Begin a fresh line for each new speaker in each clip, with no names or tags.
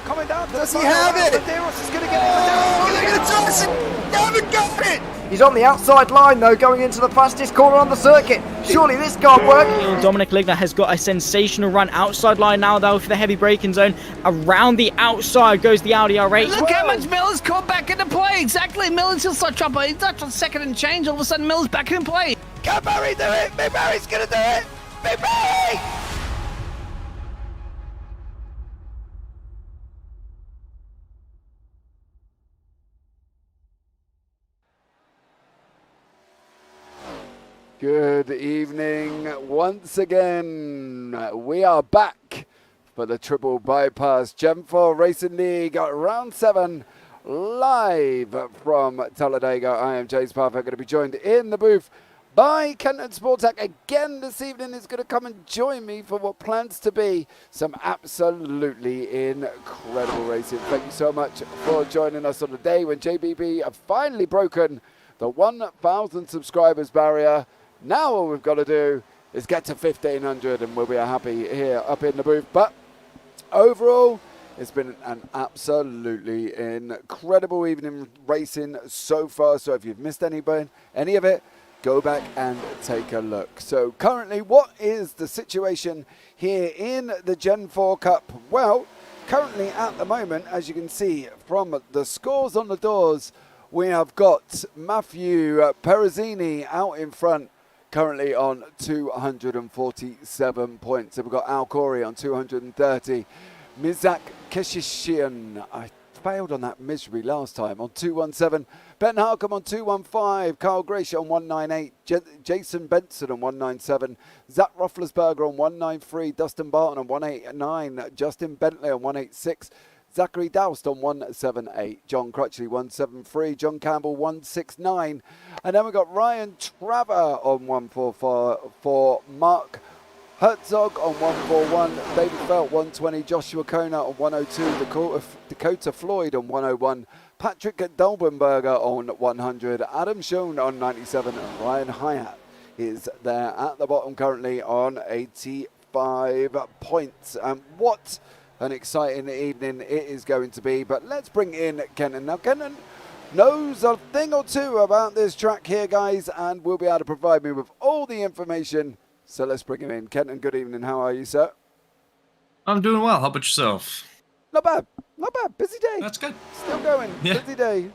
Coming down to
Does he have it?
Medeiros is going to get it.
Haven't got it!
He's on the outside line though, going into the fastest corner on the circuit. Surely this can't work.
Dominic Ligner has got a sensational run outside line now though for the heavy braking zone. Around the outside goes the Audi R8.
Look how much Miller's caught back into play. Exactly, Miller's still such up. He's not on second and change. All of a sudden Miller's back in play.
Can Barry do it? Big Barry's going to do it. Big Barry!
Good evening once again. We are back for the Triple Bypass Gen 4 Racing League Round 7 live from Talladega. I am James Parfitt, going to be joined in the booth by Kenton Sportak again this evening. Is going to come and join me for what plans to be some absolutely incredible racing. Thank you so much for joining us on the day when JPB have finally broken the 1,000 subscribers barrier. Now all we've got to do is get to 1,500 and we'll be happy here up in the booth. But overall, it's been an absolutely incredible evening racing so far. So if you've missed any of it, go back and take a look. So currently, what is the situation here in the Gen 4 Cup? Well, currently at the moment, as you can see from the scores on the doors, we have got Matthew Perezzini out in front, currently on 247 points. So we've got Al Corey on 230. Mizak Keshishian, I failed on that miserably last time, on 217. Ben Harcombe on 215. Carl Gracia on 198. Jason Benson on 197. Zach Roethlisberger on 193. Dustin Barton on 189. Justin Bentley on 186. Zachary Doust on 178. John Crutchley 173. John Campbell 169. And then we've got Ryan Traver on 144. Mark Herzog on 141, David Felt 120, Joshua Kona on 102, Dakota Floyd on 101, Patrick Dolbenberger on 100, Adam Schoen on 97, and Ryan Hyatt is there at the bottom currently on 85 points. And what an exciting evening it is going to be. But let's bring in Kenton. Now, Kenton knows a thing or two about this track here, guys, and will be able to provide me with all the information. So let's bring him in. Kenton, good evening. How are you, sir?
I'm doing well. How about yourself?
Not bad. Not bad. Busy day.
That's good.
Still going.
Yeah.
Busy day.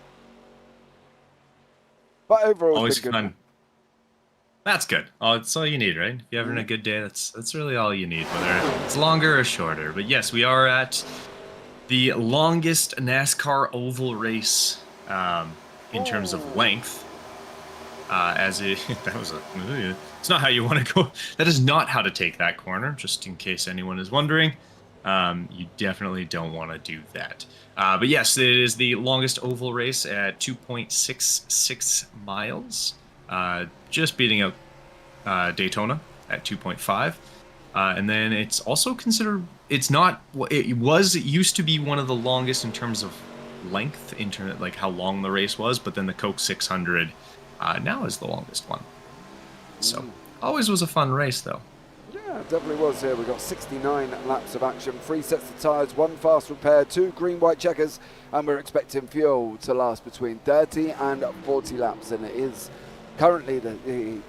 But overall,
Always
it's been
fun.
good.
That's good. Oh, it's all you need, right? If you're having a good day, that's really all you need, whether it's longer or shorter. But yes, we are at the longest NASCAR oval race in terms of length. It's not how you want to go. That is not how to take that corner, just in case anyone is wondering. You definitely don't want to do that. But yes, it is the longest oval race at 2.66 miles, just beating out Daytona at 2.5. And then it's also considered, it used to be one of the longest in terms of length, in terms of like how long the race was, but then the Coke 600 now is the longest one. So, always was a fun race, though.
Yeah, it definitely was here. We've got 69 laps of action, 3 sets of tyres, 1 fast repair, 2 green-white checkers, and we're expecting fuel to last between 30 and 40 laps. And it is currently the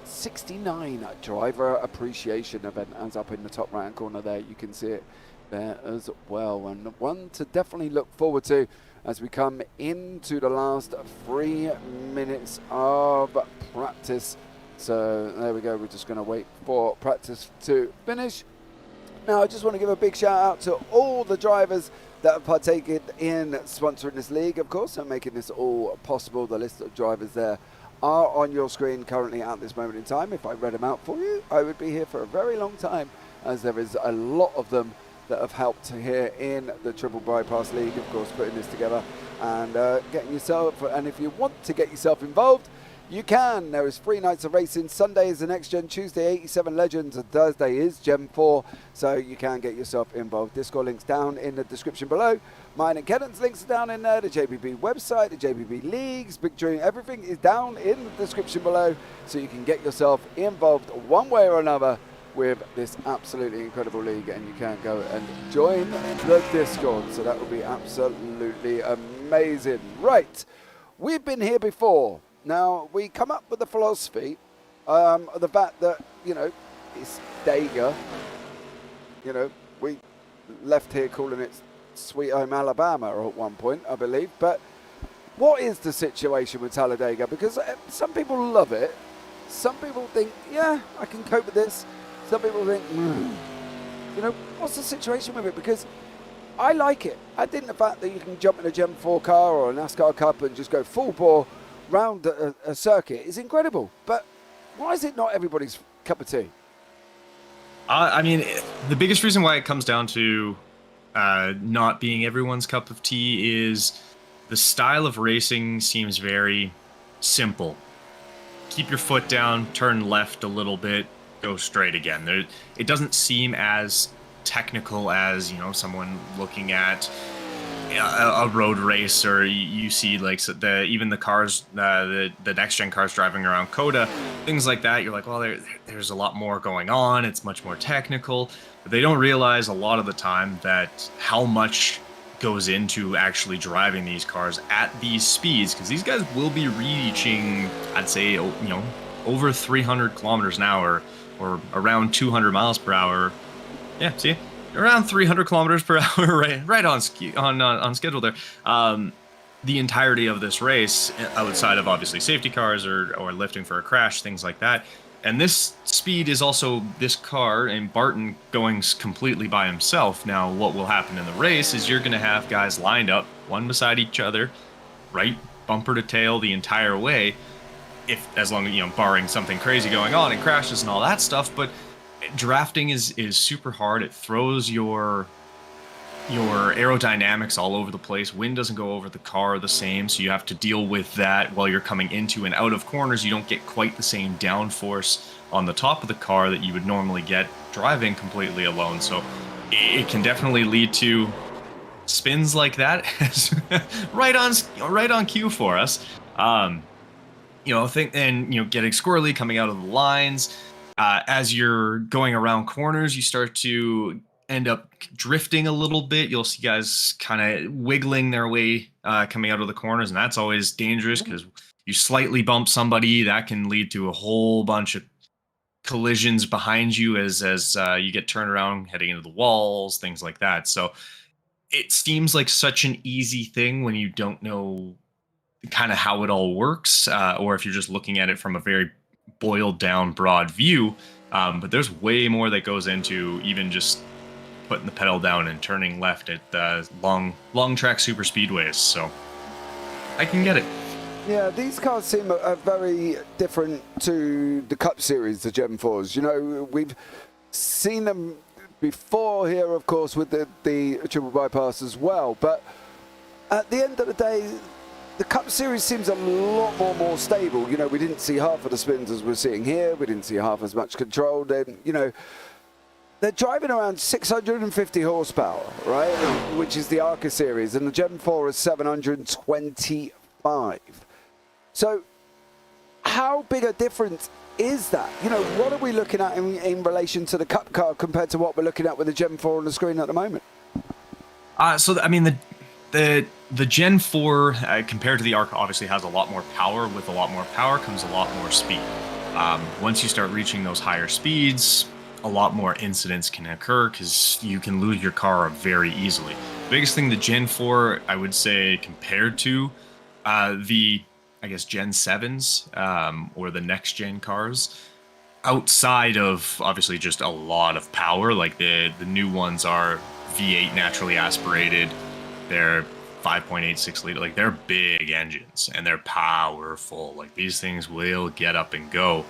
69 driver appreciation event, as up in the top right-hand corner there. You can see it there as well. And one to definitely look forward to as we come into the last 3 minutes of practice. So there we go. We're just going to wait for practice to finish. Now, I just want to give a big shout out to all the drivers that have partaken in sponsoring this league, of course, and making this all possible. The list of drivers there are on your screen currently at this moment in time. If I read them out for you, I would be here for a very long time, as there is a lot of them that have helped here in the Triple Bypass League, of course, putting this together and getting yourself. And if you want to get yourself involved, you can. There is 3 nights of racing. Sunday is the Next Gen, Tuesday 87 Legends, and Thursday is Gen 4. So you can get yourself involved. Discord links down in the description below. Mine and Kenton's links are down in there. The JPB website, the JPB leagues, Big Dream, everything is down in the description below. So you can get yourself involved one way or another with this absolutely incredible league, and you can go and join the Discord. So that would be absolutely amazing. Right, we've been here before. Now, we come up with the philosophy of the fact that, you know, it's Dega. You know, we left here calling it Sweet Home Alabama at one point, I believe. But what is the situation with Talladega? Because some people love it. Some people think, yeah, I can cope with this. Some people think, you know, what's the situation with it? Because I like it. I think the fact that you can jump in a Gen 4 car or a NASCAR Cup and just go full bore round a circuit is incredible. But why is it not everybody's cup of tea?
I mean, the biggest reason why it comes down to not being everyone's cup of tea is the style of racing seems very simple. Keep your foot down, turn left a little bit, go straight again. It doesn't seem as technical as, you know, someone looking at a road race, or you see like even the cars, the next gen cars driving around Coda, things like that. You're like, well, there's a lot more going on. It's much more technical, but they don't realize a lot of the time that how much goes into actually driving these cars at these speeds, because these guys will be reaching, I'd say, over 300 kilometers an hour or around 200 miles per hour. Yeah, see, around 300 kilometers per hour, right on schedule there. The entirety of this race, outside of obviously safety cars or lifting for a crash, things like that. And this speed is also this car and Barton going completely by himself. Now, what will happen in the race is you're going to have guys lined up, one beside each other, right bumper to tail the entire way, as long as, barring something crazy going on and crashes and all that stuff. But drafting is super hard. It throws your aerodynamics all over the place. Wind doesn't go over the car the same, so you have to deal with that while you're coming into and out of corners. You don't get quite the same downforce on the top of the car that you would normally get driving completely alone. So it can definitely lead to spins like that. right on cue for us. Getting squirrely coming out of the lines. As you're going around corners, you start to end up drifting a little bit. You'll see guys kind of wiggling their way coming out of the corners, and that's always dangerous because you slightly bump somebody, that can lead to a whole bunch of collisions behind you as you get turned around, heading into the walls, things like that. So it seems like such an easy thing when you don't know kind of how it all works, or if you're just looking at it from a very boiled down broad view. But there's way more that goes into even just putting the pedal down and turning left at long track super speedways. So I can get it.
Yeah, these cars seem very different to the Cup Series, the Gen 4s. We've seen them before here, of course, with the triple bypass as well. But at the end of the day, the Cup Series seems a lot more stable. We didn't see half of the spins as we're seeing here. We didn't see half as much control. Then, they're driving around 650 horsepower, right? Which is the ARCA series, and the Gen 4 is 725. So how big a difference is that? What are we looking at in relation to the Cup car compared to what we're looking at with the Gen 4 on the screen at the moment?
The Gen 4 compared to the ARCA obviously has a lot more power. With a lot more power comes a lot more speed. Once you start reaching those higher speeds, a lot more incidents can occur because you can lose your car very easily. The biggest thing the Gen 4, I would say, compared to the Gen 7s or the next gen cars, outside of obviously just a lot of power, like the new ones are V8 naturally aspirated. They're 5.86 liter, like they're big engines and they're powerful. Like these things will get up and go.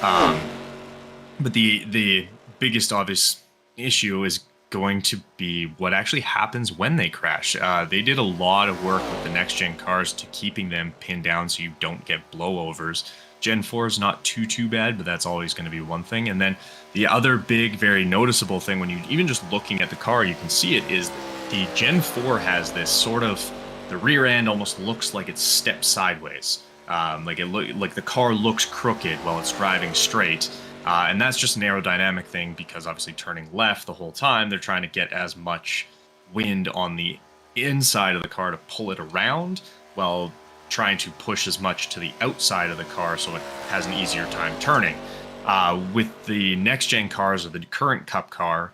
But the biggest obvious issue is going to be what actually happens when they crash. They did a lot of work with the next gen cars to keeping them pinned down so you don't get blowovers. Gen 4 is not too bad, but that's always going to be one thing. And then the other big, very noticeable thing when you even just looking at the car, you can see it, is the Gen 4 has this sort of, the rear end almost looks like it's stepped sideways. Like the car looks crooked while it's driving straight. And that's just an aerodynamic thing because obviously turning left the whole time, they're trying to get as much wind on the inside of the car to pull it around while trying to push as much to the outside of the car so it has an easier time turning. With the next gen cars or the current Cup car,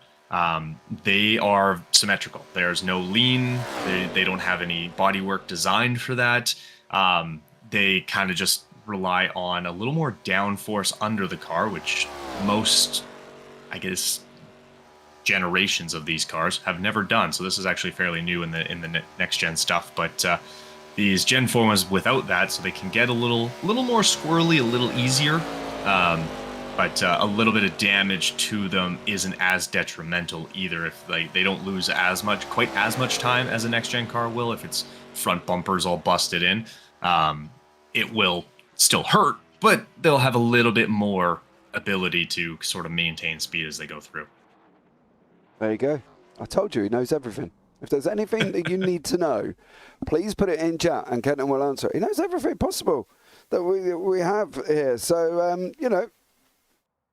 they are symmetrical. There's no lean. They don't have any bodywork designed for that. They kind of just rely on a little more downforce under the car, which most, generations of these cars have never done. So this is actually fairly new in the next gen stuff. But these Gen 4 ones without that, so they can get a little more squirrely, a little easier. But a little bit of damage to them isn't as detrimental either. If they don't lose quite as much time as a next gen car will. If its front bumper's all busted in, it will still hurt, but they'll have a little bit more ability to sort of maintain speed as they go through.
There you go. I told you, he knows everything. If there's anything that you need to know, please put it in chat and Kenton will answer. He knows everything possible that we have here. So, you know,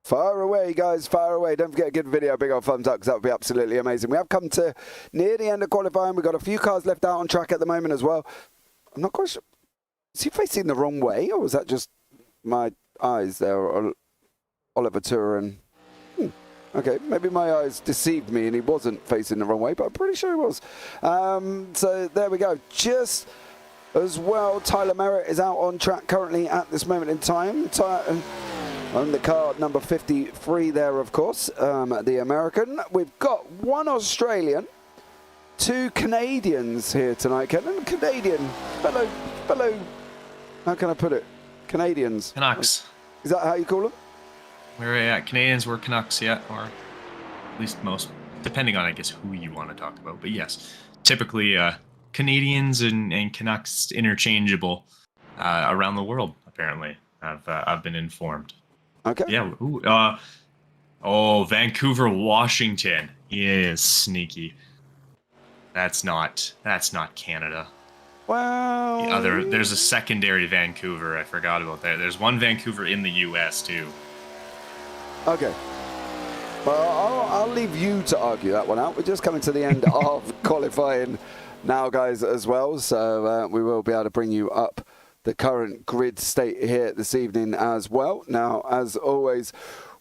fire away, guys, fire away. Don't forget to give the video a big old thumbs up because that would be absolutely amazing. We have come to near the end of qualifying. We've got a few cars left out on track at the moment as well. I'm not quite sure. Is he facing the wrong way or was that just my eyes there? Or Oliver Turan? Okay, maybe my eyes deceived me and he wasn't facing the wrong way, but I'm pretty sure he was. So there we go. Just as well, Tyler Merritt is out on track currently at this moment in time. On the car number 53 there, of course, the American. We've got one Australian, two Canadians here tonight. Canadian, fellow, how can I put it? Canadians.
Canucks.
Is that how you call them?
Canadians were Canucks, yeah, or at least most, depending on, I guess, who you want to talk about. But yes, typically Canadians and Canucks interchangeable around the world, apparently. I've been informed.
Okay.
Yeah. Vancouver, Washington. He is sneaky. That's not Canada.
Well,
There's a secondary Vancouver. I forgot about that. There's one Vancouver in the U.S. too.
Okay. Well, I'll leave you to argue that one out. We're just coming to the end of qualifying now, guys, as well. So we will be able to bring you up the current grid state here this evening as well. Now, as always,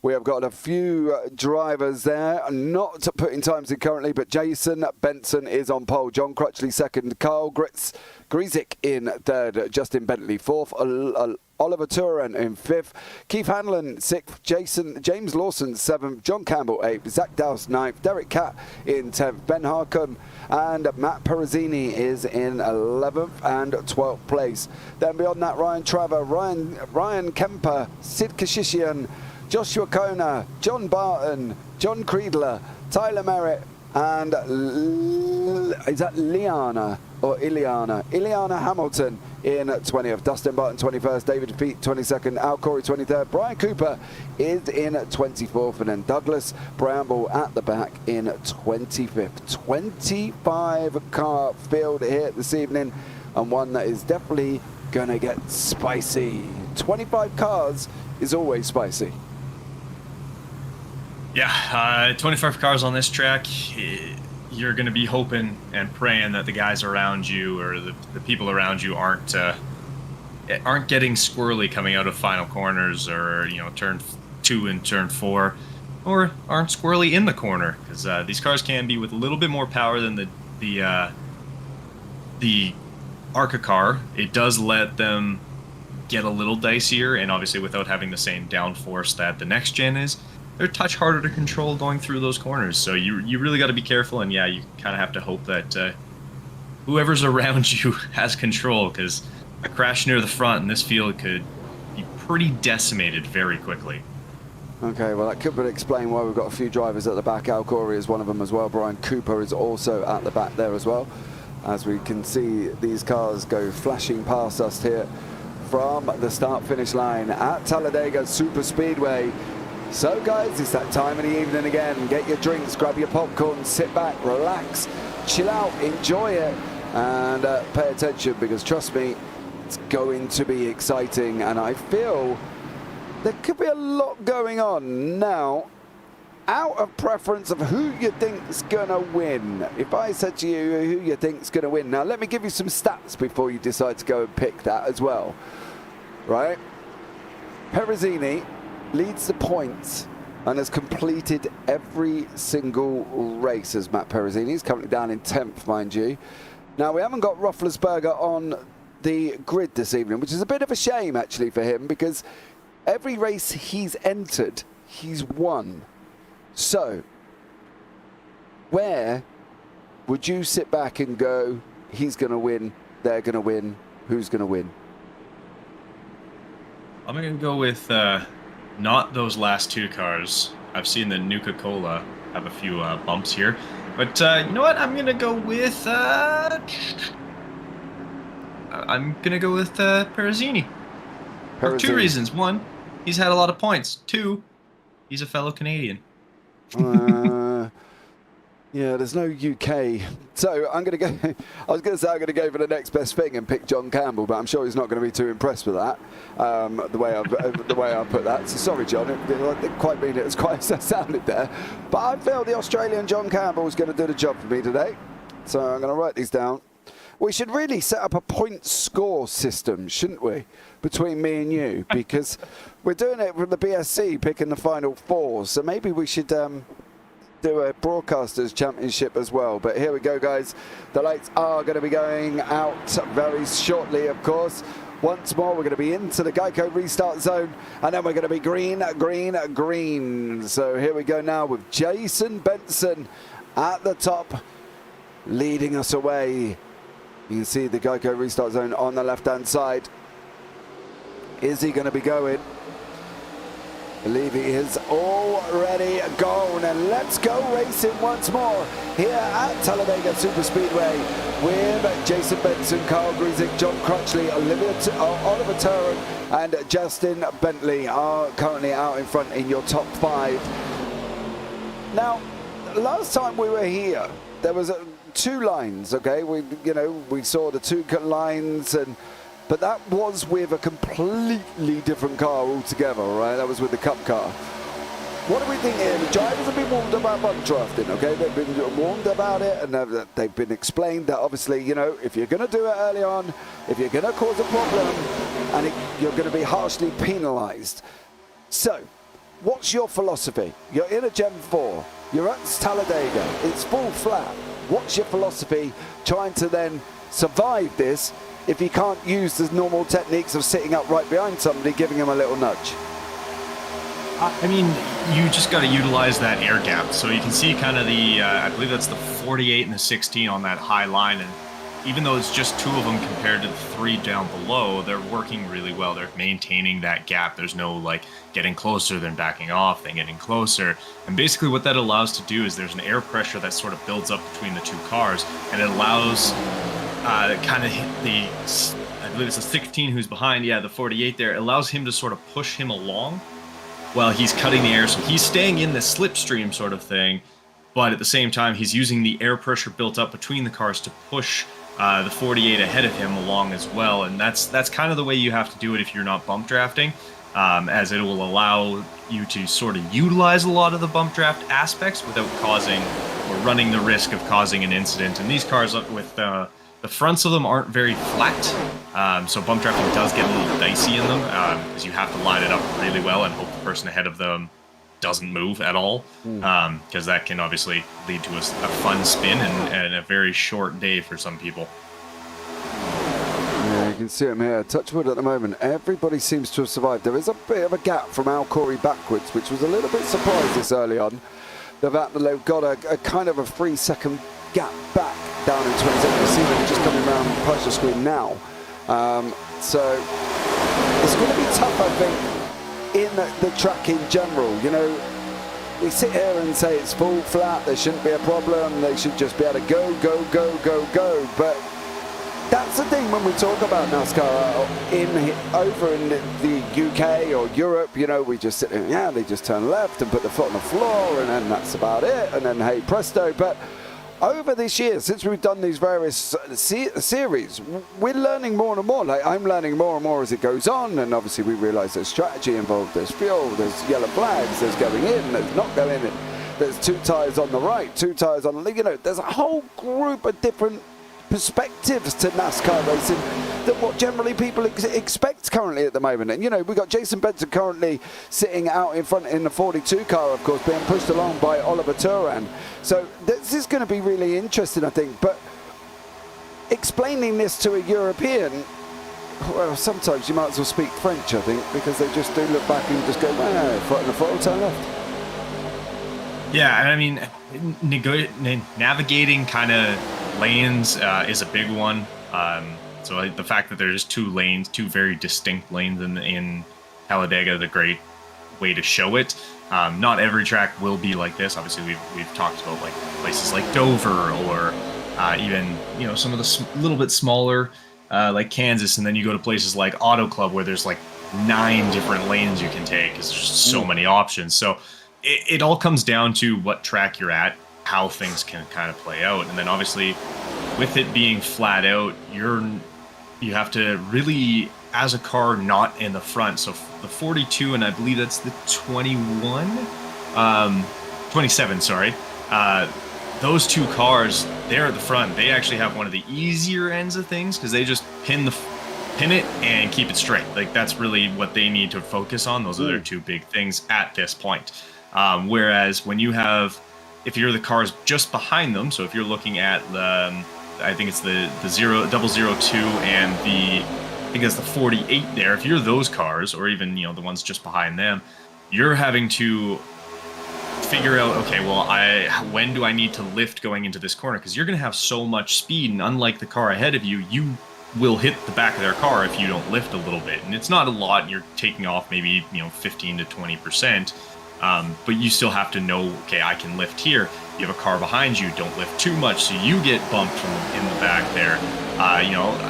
we have got a few drivers there, not putting times in currently, but Jason Benson is on pole. John Crutchley second, Carl Griesick in third, Justin Bentley fourth, Oliver Turan in fifth, Keith Hanlon sixth, James Lawson seventh, John Campbell eighth, Zach Dowse ninth, Derek Catt in 10th, Ben Harcum and Matt Perezzini is in 11th and 12th place. Then beyond that, Ryan Traver, Ryan Kemper, Sid Kashishian, Joshua Kona, John Barton, John Creedler, Tyler Merritt, and is that Liana or Iliana? Iliana Hamilton in 20th, Dustin Barton 21st, David Peat 22nd, Al Corey 23rd, Brian Cooper is in 24th, and then Douglas Bramble at the back in 25th. 25 car field here this evening, and one that is definitely gonna get spicy. 25 cars is always spicy.
Yeah, 25 cars on this track. You're going to be hoping and praying that the guys around you or the people around you aren't getting squirrely coming out of final corners, or turn 2 and turn 4, or aren't squirrely in the corner, because these cars can be with a little bit more power than the ARCA car. It does let them get a little dicier, and obviously without having the same downforce that the next gen is, they're a touch harder to control going through those corners. So you really got to be careful, and yeah, you kind of have to hope that whoever's around you has control, because a crash near the front in this field could be pretty decimated very quickly.
Okay, well, that could explain why we've got a few drivers at the back. Al Corey is one of them as well. Brian Cooper is also at the back there as well. As we can see these cars go flashing past us here from the start-finish line at Talladega SuperSpeedway. So guys, it's that time of the evening again. Get your drinks, grab your popcorn, sit back, relax, chill out, enjoy it, and pay attention, because trust me, it's going to be exciting, and I feel there could be a lot going on. Now, out of preference of who you think's gonna win, if I said to you who you think's gonna win, now let me give you some stats before you decide to go and pick that as well, right? Perezzini leads the points and has completed every single race as Matt Perezzini. He's currently down in 10th, mind you. Now, we haven't got Roethlisberger on the grid this evening, which is a bit of a shame, actually, for him, because every race he's entered, he's won. So, where would you sit back and go, he's going to win, they're going to win, who's going to win?
I'm going to go with not those last two cars. I've seen the Nuka-Cola have a few bumps here. But you know what? I'm going to go with Perezzini. For two reasons. One, he's had a lot of points. Two, he's a fellow Canadian.
Yeah, there's no UK. So I'm going to go, I was going to say I'm going to go for the next best thing and pick John Campbell, but I'm sure he's not going to be too impressed with that, the way I put that. So sorry, John, I didn't quite mean it as quite as that sounded there. But I feel the Australian John Campbell is going to do the job for me today. So I'm going to write these down. We should really set up a point score system, shouldn't we, between me and you? Because we're doing it with the BSC, picking the final 4. So maybe we should do a Broadcasters Championship as well. But here we go, guys. The lights are going to be going out very shortly, of course. Once more, we're going to be into the Geico restart zone, and then we're going to be green, green, green. So here we go now with Jason Benson at the top, leading us away. You can see the Geico restart zone on the left-hand side. Is he going to be going? I believe he is already gone, and let's go racing once more here at Talladega SuperSpeedway with Jason Benson, Carl Griesick, John Crutchley, Oliver Turan and Justin Bentley are currently out in front in your top 5. Now, last time we were here, there was 2 lines, okay? We saw the 2 lines, but that was with a completely different car altogether, right? That was with the Cup car. What do we think here? The drivers have been warned about bump drafting, okay? They've been warned about it, and they've been explained that obviously, if you're going to do it early on, if you're going to cause a problem, and you're going to be harshly penalised. So, what's your philosophy? You're in a Gen 4. You're at Talladega. It's full flat. What's your philosophy trying to then survive this if you can't use the normal techniques of sitting up right behind somebody, giving them a little nudge?
I mean, you just got to utilize that air gap. So you can see kind of the, I believe that's the 48 and the 16 on that high line. And even though it's just 2 of them compared to the 3 down below, they're working really well. They're maintaining that gap. There's no like getting closer, then backing off, then getting closer. And basically what that allows to do is there's an air pressure that sort of builds up between the 2 cars, and it allows kind of hit the, I believe it's the 16 who's behind, the 48 there. It allows him to sort of push him along while he's cutting the air. So he's staying in the slipstream sort of thing, but at the same time, he's using the air pressure built up between the cars to push the 48 ahead of him along as well. And that's kind of the way you have to do it if you're not bump drafting, as it will allow you to sort of utilize a lot of the bump draft aspects without causing or running the risk of causing an incident. And these cars with the fronts of them aren't very flat, so bump drafting does get a little dicey in them, because you have to line it up really well and hope the person ahead of them doesn't move at all, because that can obviously lead to a fun spin and a very short day for some people.
Yeah, you can see him here. Touchwood at the moment. Everybody seems to have survived. There is a bit of a gap from Al Corey backwards, which was a little bit surprised this early on. The fact that they've got a kind of a 3-second gap back down in 27. You see them just coming around the pressure screen now. So it's going to be tough, I think, in the track in general. We sit here and say it's full flat, there shouldn't be a problem, they should just be able to go, go, go, go, go. But that's the thing when we talk about NASCAR over in the UK or Europe, we just sit there, they just turn left and put the foot on the floor, and then that's about it, and then hey presto. But over this year, since we've done these various series, we're learning more and more. Like, I'm learning more and more as it goes on, and obviously we realise there's strategy involved, there's fuel, there's yellow flags, there's going in, there's not going in, there's 2 tyres on the right, 2 tyres on the, there's a whole group of different perspectives to NASCAR racing than what generally people expect currently at the moment. And we've got Jason Benson currently sitting out in front in the 42 car, of course, being pushed along by Oliver Turan. So this is going to be really interesting, I think. But explaining this to a European, well, sometimes you might as well speak French, I think, because they just do look back and just go, foot on the throttle, turn left.
Yeah, and I mean, navigating kind of lanes is a big one. So the fact that there's 2 lanes, 2 very distinct lanes in Talladega is a great way to show it. Not every track will be like this. Obviously, we've talked about like places like Dover or even some of the little bit smaller like Kansas, and then you go to places like Auto Club where there's like 9 different lanes you can take because there's just so many options. So it all comes down to what track you're at. how things can kind of play out. And then obviously with it being flat out, you have to really, as a car not in the front, so the 42 and I believe that's the 27, sorry, those two cars, they're at the front. They actually have one of the easier ends of things because they just pin it and keep it straight. Like, that's really what they need to focus on. Those are their two big things at this point. Whereas when you have, if you're the cars just behind them, so if you're looking at the, I think it's the 002 and I think it's the 48 there. If you're those cars, or even, the ones just behind them, you're having to figure out, okay, well, when do I need to lift going into this corner? Because you're going to have so much speed, and unlike the car ahead of you, you will hit the back of their car if you don't lift a little bit. And it's not a lot, and you're taking off maybe 15 to 20%. But you still have to know, okay, I can lift here. You have a car behind you, don't lift too much, so you get bumped from in the back there.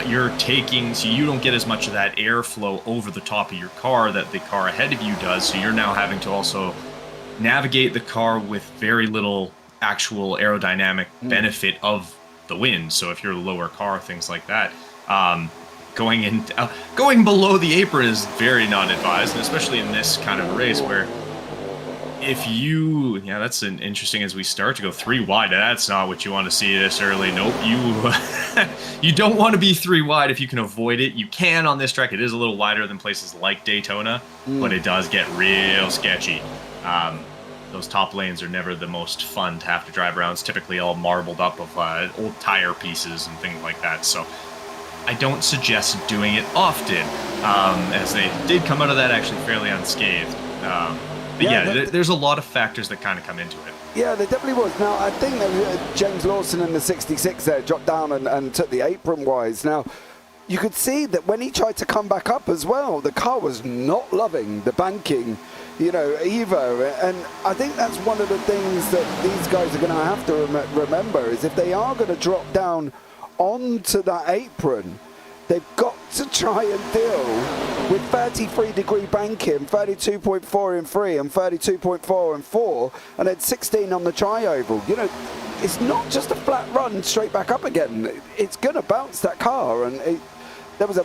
You're taking, so you don't get as much of that airflow over the top of your car that the car ahead of you does. So you're now having to also navigate the car with very little actual aerodynamic benefit of the wind. So if you're a lower car, things like that, going below the apron is very not advised, and especially in this kind of race where if you, that's an interesting, as we start to go 3 wide, that's not what you want to see this early. Nope, you don't want to be 3 wide if you can avoid it. You can on this track. It is a little wider than places like Daytona, but it does get real sketchy. Those top lanes are never the most fun to have to drive around. It's typically all marbled up of old tire pieces and things like that. So I don't suggest doing it often, as they did come out of that actually fairly unscathed. But there's a lot of factors that kind of come into it.
Yeah, there definitely was. Now, I think that James Lawson in the 66 there dropped down and took the apron wise. Now, you could see that when he tried to come back up as well, the car was not loving the banking, either. And I think that's one of the things that these guys are going to have to remember is if they are going to drop down onto that apron, they've got to try and deal with 33-degree banking, 32.4 in 3 and 32.4 in 4, and then 16 on the tri-oval. It's not just a flat run straight back up again. It's going to bounce that car, and there was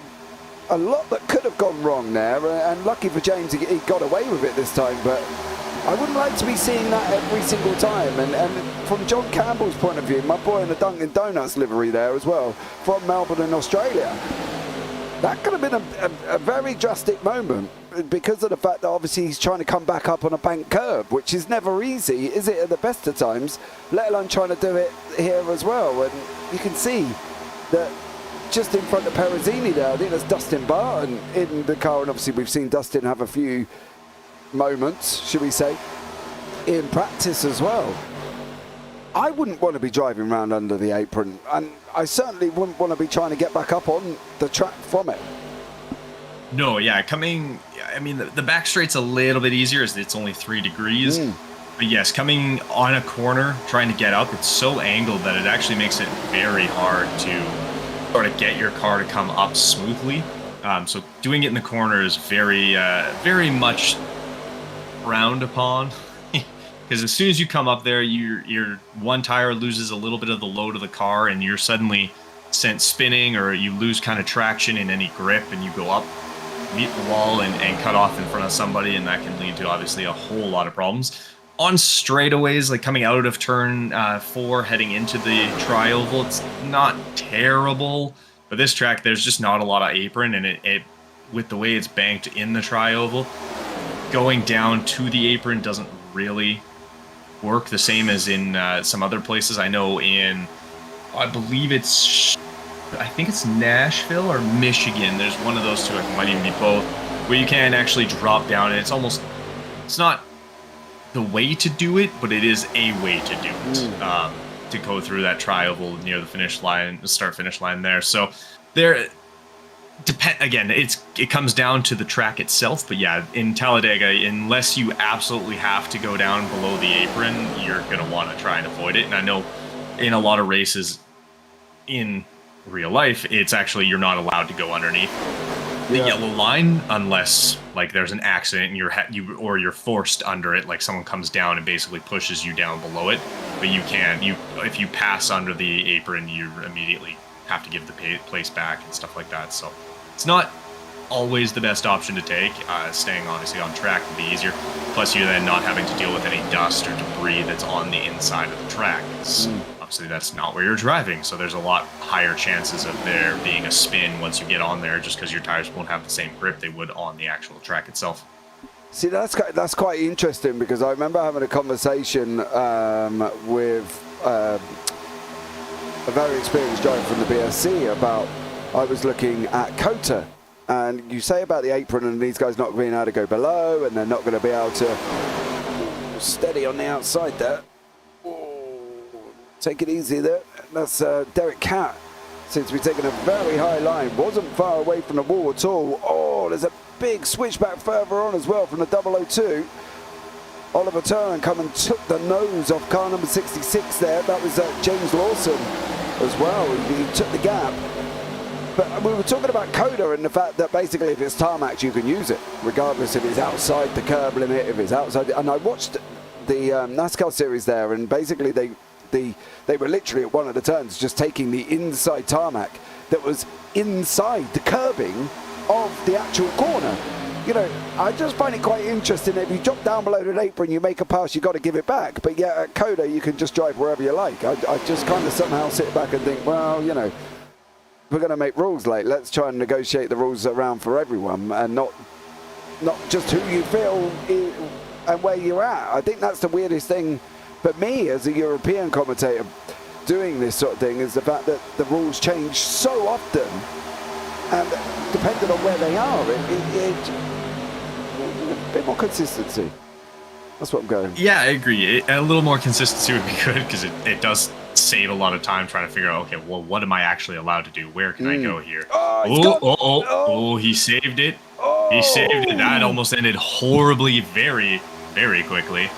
a lot that could have gone wrong there, and lucky for James, he got away with it this time, but I wouldn't like to be seeing that every single time. And from John Campbell's point of view, my boy in the Dunkin' Donuts livery there as well, from Melbourne in Australia, that could have been a very drastic moment because of the fact that obviously he's trying to come back up on a bank curb, which is never easy, is it, at the best of times, let alone trying to do it here as well. And you can see that just in front of Perezzini there, I think that's Dustin Barton in the car, and obviously we've seen Dustin have a few moments, should we say, in practice as well. I wouldn't want to be driving around under the apron, and I certainly wouldn't want to be trying to get back up on the track from it.
No, the back straight's a little bit easier as it's only 3 degrees. But yes, coming on a corner, trying to get up, it's so angled that it actually makes it very hard to sort of get your car to come up smoothly. So doing it in the corner is very, very much frowned upon. Because as soon as you come up there, your one tire loses a little bit of the load of the car, and you're suddenly sent spinning, or you lose kind of traction in any grip, and you go up, meet the wall, and cut off in front of somebody, and that can lead to obviously a whole lot of problems. On straightaways, like coming out of turn 4, heading into the tri-oval, it's not terrible. But this track, there's just not a lot of apron, and it with the way it's banked in the tri-oval, going down to the apron doesn't really work the same as in some other places. I know I believe I think it's Nashville or Michigan. There's one of those two, it might even be both, where you can actually drop down, and it's not the way to do it, but it is a way to do it. To go through that tri-oval near the finish line, the start-finish line there. So again, it comes down to the track itself, but yeah, in Talladega, unless you absolutely have to go down below the apron, you're going to want to try and avoid it. And I know in a lot of races in real life, it's actually, you're not allowed to go underneath the yellow line unless like there's an accident and you're forced under it, like someone comes down and basically pushes you down below it. but if you pass under the apron, you immediately have to give the place back and stuff like that. So it's not always the best option to take. Staying obviously on track would be easier. Plus, you're then not having to deal with any dust or debris that's on the inside of the track. Obviously, that's not where you're driving, so there's a lot higher chances of there being a spin once you get on there, just because your tires won't have the same grip they would on the actual track itself.
See, that's quite interesting, because I remember having a conversation with a very experienced driver from the BSC about, I was looking at COTA. And you say about the apron and these guys not being able to go below, and they're not going to be able to steady on the outside there. Take it easy there. That's Derek Catt. Seems to be taking a very high line. Wasn't far away from the wall at all. Oh, there's a big switchback further on as well from the 002. Oliver Turan come and took the nose off car number 66 there. That was James Lawson as well. He took the gap. But we were talking about COTA and the fact that basically if it's tarmac, you can use it, regardless if it's outside the curb limit, if it's outside. And I watched the NASCAR series there, and basically they were literally at one of the turns just taking the inside tarmac that was inside the curbing of the actual corner. You know, I just find it quite interesting. If you drop down below the apron, you make a pass, you got to give it back. But yeah, at COTA, you can just drive wherever you like. I just kind of somehow sit back and think, well, you know, we're going to make rules, like, let's try and negotiate the rules around for everyone, and not just who you feel and where you're at. I think that's the weirdest thing. But me, as a European commentator doing this sort of thing, is the fact that the rules change so often, and depending on where they are, a bit more consistency. That's what I'm going.
Yeah, I agree. A little more consistency would be good, because it does save a lot of time trying to figure out, okay, well, what am I actually allowed to do? Where can I go here? He saved it. He saved it. That almost ended horribly, very, very quickly.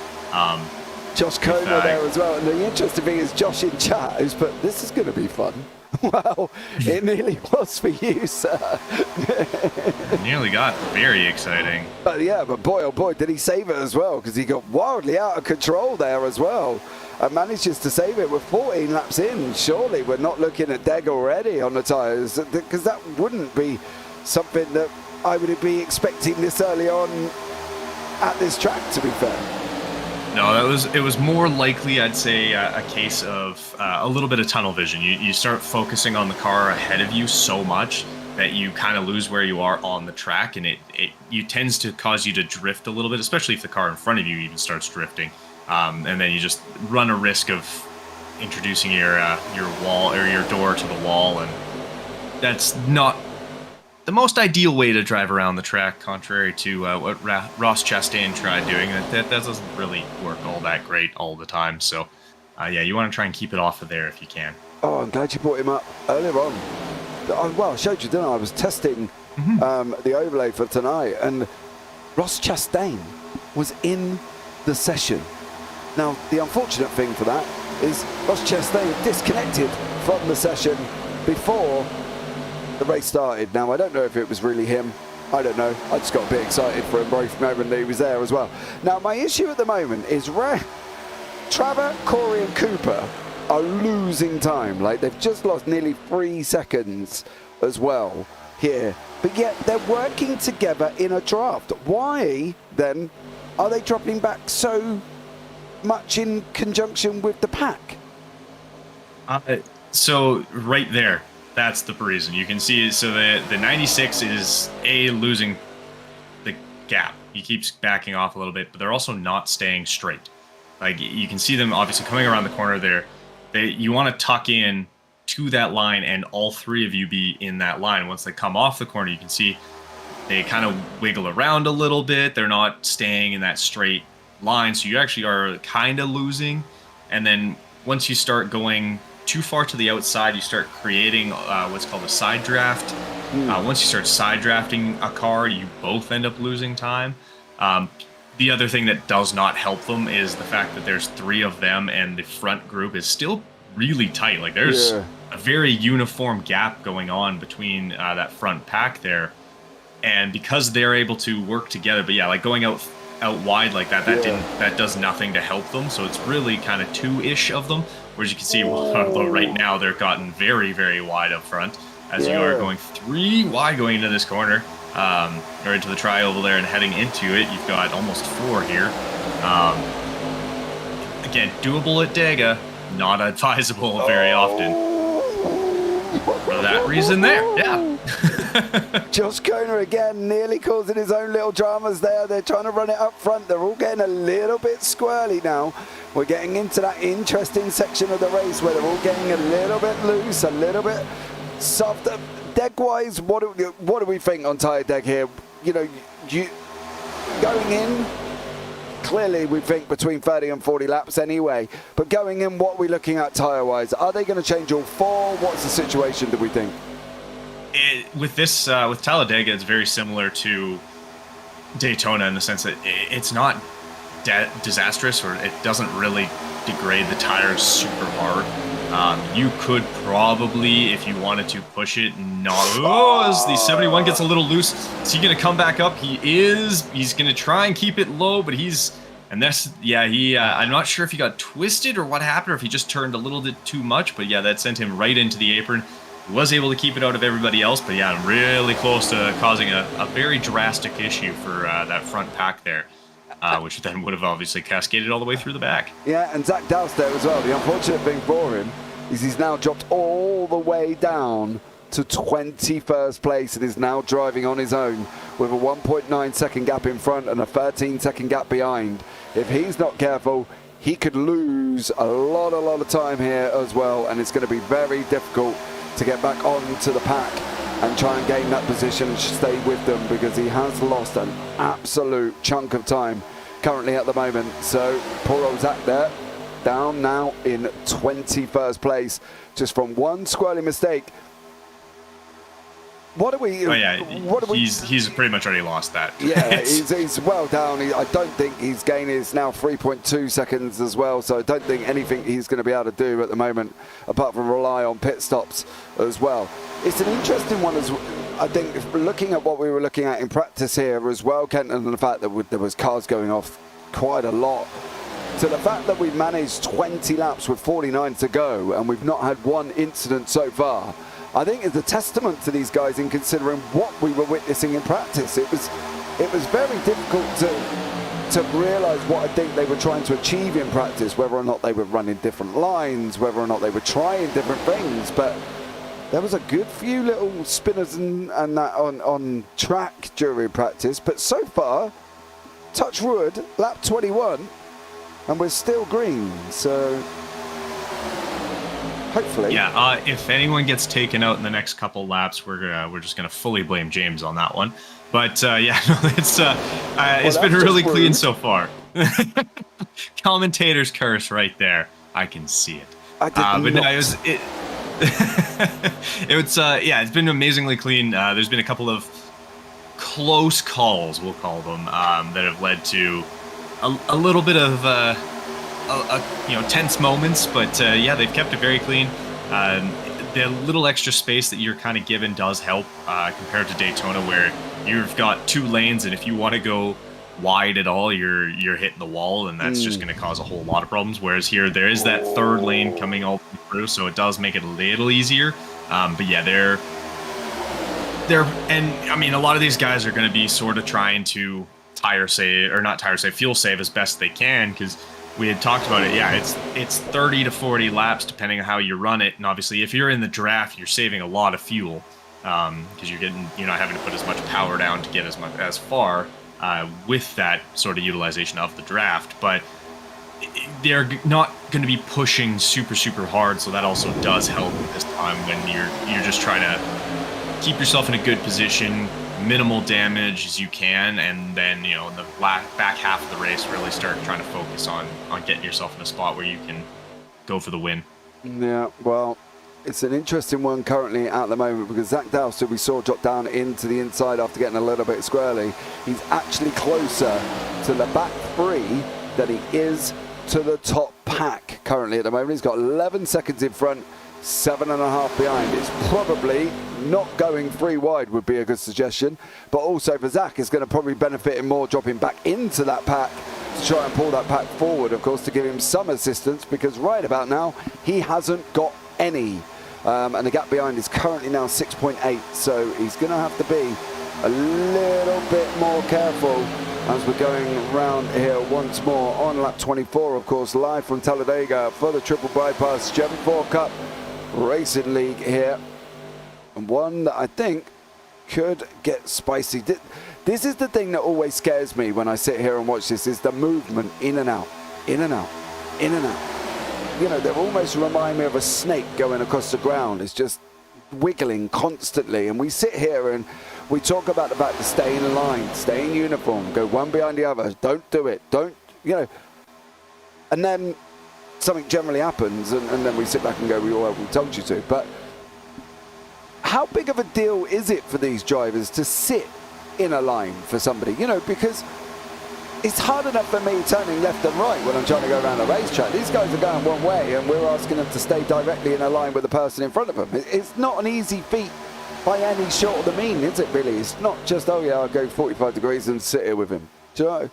Josh Comer there as well. And the interesting thing is Josh in chat who's put, this is going to be fun. Well, it nearly was for you, sir.
It nearly got very exciting.
But yeah, but boy, oh boy, did he save it as well, because he got wildly out of control there as well. And manages to save it with 14 laps in. Surely we're not looking at Deg already on the tyres, because that wouldn't be something that I would be expecting this early on at this track, to be fair.
No, it was more likely, I'd say, a case of a little bit of tunnel vision. You start focusing on the car ahead of you so much that you kind of lose where you are on the track, and it tends to cause you to drift a little bit, especially if the car in front of you even starts drifting. And then you just run a risk of introducing your wall or your door to the wall, and that's not the most ideal way to drive around the track, contrary to what Ross Chastain tried doing. That doesn't really work all that great all the time. So, yeah, you want to try and keep it off of there if you can.
Oh, I'm glad you brought him up earlier on. Well, I showed you, didn't I? I was testing the overlay for tonight, and Ross Chastain was in the session. Now, the unfortunate thing for that is Ross Chastain disconnected from the session before the race started. Now, I don't know if it was really him. I don't know. I just got a bit excited for him both moment that he was there as well. Now, my issue at the moment is Trevor, Corey and Cooper are losing time. Like, they've just lost nearly 3 seconds as well here. But yet, they're working together in a draft. Why, then, are they dropping back so much in conjunction with the pack?
So, right there. That's the reason. You can see, so the 96 is losing the gap. He keeps backing off a little bit, but they're also not staying straight. Like, you can see them obviously coming around the corner there. You want to tuck in to that line, and all three of you be in that line. Once they come off the corner, you can see they kind of wiggle around a little bit. They're not staying in that straight line, so you actually are kind of losing. And then once you start going too far to the outside, you start creating what's called a side draft. Once you start side drafting a car, you both end up losing time. The other thing that does not help them is the fact that there's 3 of them, and the front group is still really tight. Like, there's a very uniform gap going on between that front pack there. And because they're able to work together, but yeah, like going out out wide like that, that does nothing to help them. So it's really kind of 2-ish of them. Whereas you can see, although right now they're gotten very, very wide up front, as you are going 3 wide going into this corner, or into the tri-oval there and heading into it. You've got almost 4 here. Again, doable at Dega, not advisable very often. For that reason there, yeah.
Josh Koner again, nearly causing his own little dramas there. They're trying to run it up front. They're all getting a little bit squirrely now. We're getting into that interesting section of the race where they're all getting a little bit loose, a little bit soft. Deck-wise, what do we think on Talladega here? You know, you going in, clearly we think between 30 and 40 laps anyway. But going in, what are we looking at tyre-wise? Are they going to change all 4? What's the situation, do we think?
With this, with Talladega, it's very similar to Daytona in the sense that it's not disastrous, or it doesn't really degrade the tires super hard. You could probably, if you wanted to push it, as the 71 gets a little loose, is he going to come back up? He is. He's going to try and keep it low, but I'm not sure if he got twisted or what happened, or if he just turned a little bit too much, but yeah, that sent him right into the apron. He was able to keep it out of everybody else, but yeah, really close to causing a very drastic issue for that front pack there. Which then would have obviously cascaded all the way through the back.
Yeah, and Zach Dowse there as well. The unfortunate thing for him is he's now dropped all the way down to 21st place and is now driving on his own with a 1.9 second gap in front and a 13 second gap behind. If he's not careful, he could lose a lot of time here as well, and it's going to be very difficult to get back onto the pack and try and gain that position and stay with them, because he has lost an absolute chunk of time currently at the moment. So poor old Zach there, down now in 21st place, just from one squirrely mistake. What are we?
He's pretty much already lost that.
Yeah, he's well down. I don't think he's gained. It's now 3.2 seconds as well. So I don't think anything he's going to be able to do at the moment, apart from rely on pit stops as well. It's an interesting one as I think, looking at what we were looking at in practice here as well, Kenton, and the fact that there was cars going off quite a lot. To the fact that we've managed 20 laps with 49 to go and we've not had one incident so far, I think is a testament to these guys in considering what we were witnessing in practice. It was very difficult to realise what I think they were trying to achieve in practice, whether or not they were running different lines, whether or not they were trying different things. But there was a good few little spinners and that on track during practice. But so far, touch wood, lap 21, and we're still green. So hopefully.
Yeah, if anyone gets taken out in the next couple laps, we're just gonna fully blame James on that one. But it's been really clean so far. Commentator's curse right there. I can see it. It's been amazingly clean. There's been a couple of close calls, we'll call them, that have led to a little bit of tense moments, but they've kept it very clean. The little extra space that you're kind of given does help compared to Daytona, where you've got 2 lanes, and if you want to go wide at all, you're hitting the wall, and that's just going to cause a whole lot of problems. Whereas here, there is that 3rd lane coming all through, so it does make it a little easier. But yeah, a lot of these guys are going to be sort of trying to fuel save as best they can, because we had talked about it. Yeah, it's 30 to 40 laps depending on how you run it, and obviously if you're in the draft, you're saving a lot of fuel because you're not having to put as much power down to get as far with that sort of utilization of the draft. But they're not going to be pushing super hard, so that also does help at this time when you're just trying to keep yourself in a good position, minimal damage as you can, and then in the back half of the race really start trying to focus on getting yourself in a spot where you can go for the win.
Yeah, well, it's an interesting one currently at the moment, because Zach Dowse, who we saw drop down into the inside after getting a little bit squirrely, he's actually closer to the back 3 than he is to the top pack currently at the moment. He's got 11 seconds in front, 7.5 behind. It's probably not going 3 wide would be a good suggestion. But also for Zach, it's going to probably benefit him more dropping back into that pack to try and pull that pack forward, of course, to give him some assistance, because right about now, he hasn't got any. And the gap behind is currently now 6.8, so he's going to have to be a little bit more careful as we're going round here once more on lap 24, of course, live from Talladega for the Triple Bypass Gen 4 Cup Racing League here. And one that I think could get spicy. This is the thing that always scares me when I sit here and watch this, is the movement in and out, in and out, in and out. You know, they almost remind me of a snake going across the ground. It's just wiggling constantly. And we sit here and we talk about the fact to stay in line, stay in uniform, go one behind the other, don't do it, don't, you know. And then something generally happens and then we sit back and go, well, we told you to. But how big of a deal is it for these drivers to sit in a line for somebody? You know, because it's hard enough for me turning left and right when I'm trying to go around a racetrack. These guys are going one way and we're asking them to stay directly in a line with the person in front of them. It's not an easy feat by any short of the mean, is it really? It's not just, oh yeah, I'll go 45 degrees and sit here with him. Do you know?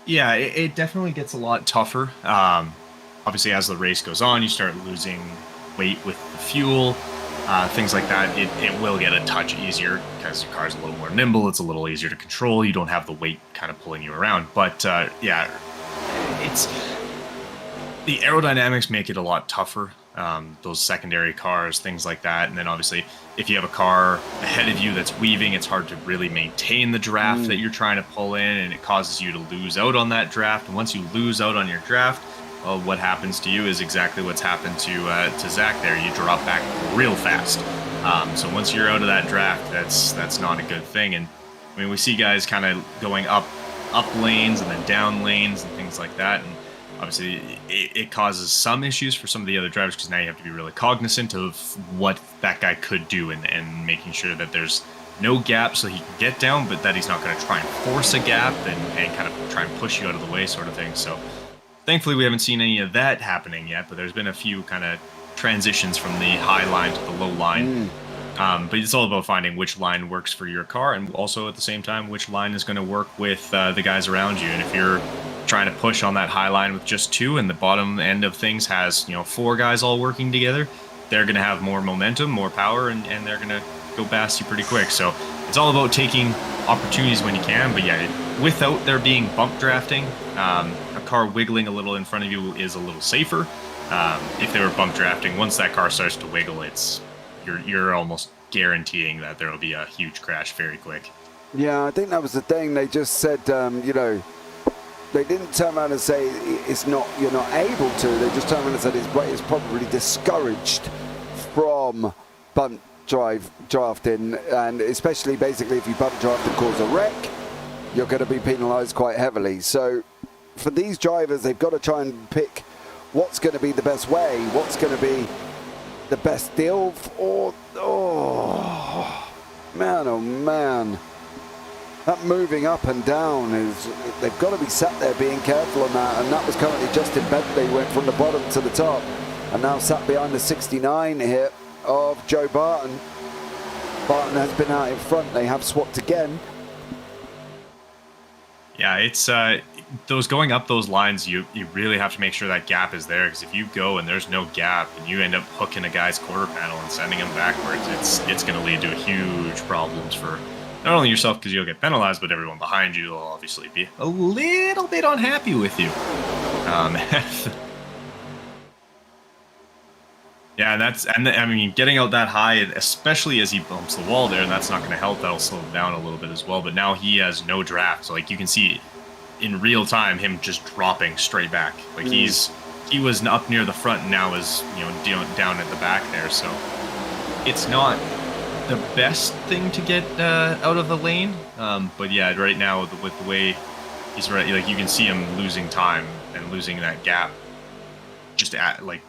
Yeah, it definitely gets a lot tougher. Obviously, as the race goes on, you start losing weight with the fuel, things like that. It will get a touch easier because your car's a little more nimble. It's a little easier to control. You don't have the weight kind of pulling you around. But yeah, it's the aerodynamics make it a lot tougher. Those secondary cars, things like that. And then obviously, if you have a car ahead of you that's weaving, it's hard to really maintain the draft that you're trying to pull in, and it causes you to lose out on that draft. And once you lose out on your draft, well, what happens to you is exactly what's happened to Zach there. You drop back real fast. So once you're out of that draft, that's not a good thing. And I mean, we see guys kind of going up lanes and then down lanes and things like that. And obviously, it causes some issues for some of the other drivers because now you have to be really cognizant of what that guy could do and making sure that there's no gap so he can get down, but that he's not going to try and force a gap and kind of try and push you out of the way, sort of thing. So thankfully, we haven't seen any of that happening yet, but there's been a few kind of transitions from the high line to the low line. But it's all about finding which line works for your car, and also at the same time, which line is going to work with the guys around you. And if you're trying to push on that high line with just 2 and the bottom end of things has, 4 guys all working together, they're going to have more momentum, more power, and they're going to go past you pretty quick. So it's all about taking opportunities when you can. But yeah, without there being bump drafting, a car wiggling a little in front of you is a little safer. If they were bump drafting, once that car starts to wiggle, you're almost guaranteeing that there will be a huge crash very quick.
Yeah, I think that was the thing. They just said, they didn't turn around and say you're not able to. They just turned around and said it's probably discouraged from bump drafting, and especially basically if you bump draft and cause a wreck, you're going to be penalised quite heavily. So for these drivers, they've got to try and pick what's going to be the best way, what's going to be the best deal, oh man. That moving up and down they've got to be sat there being careful on that. And that was currently Justin Bentley, went from the bottom to the top and now sat behind the 69 here of Joe Barton. Barton has been out in front. They have swapped again.
Yeah, it's those going up those lines, you really have to make sure that gap is there, because if you go and there's no gap and you end up hooking a guy's quarter panel and sending him backwards, it's going to lead to huge problems for not only yourself, because you'll get penalized, but everyone behind you will obviously be a little bit unhappy with you. Yeah, I mean, getting out that high, especially as he bumps the wall there, that's not going to help. That'll slow him down a little bit as well. But now he has no draft, so like you can see in real time him just dropping straight back. Like he was up near the front and now is down at the back there. So it's not the best thing to get out of the lane. But yeah, right now with the way he's right, like you can see him losing time and losing that gap just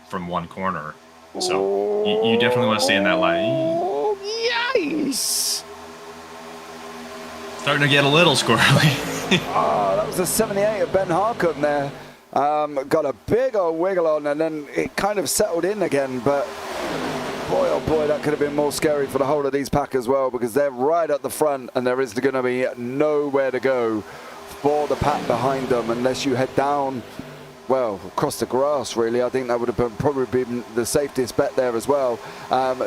from one corner. So you definitely want to stay in that line.
Oh, yikes!
Starting to get a little squirrely.
That was a 78 of Ben Harcum there. Got a big old wiggle on, and then it kind of settled in again. But Boy, oh boy, that could have been more scary for the whole of these pack as well, because they're right at the front and there is going to be nowhere to go for the pack behind them unless you head down, well, across the grass, really. I think that would have probably been the safest bet there as well.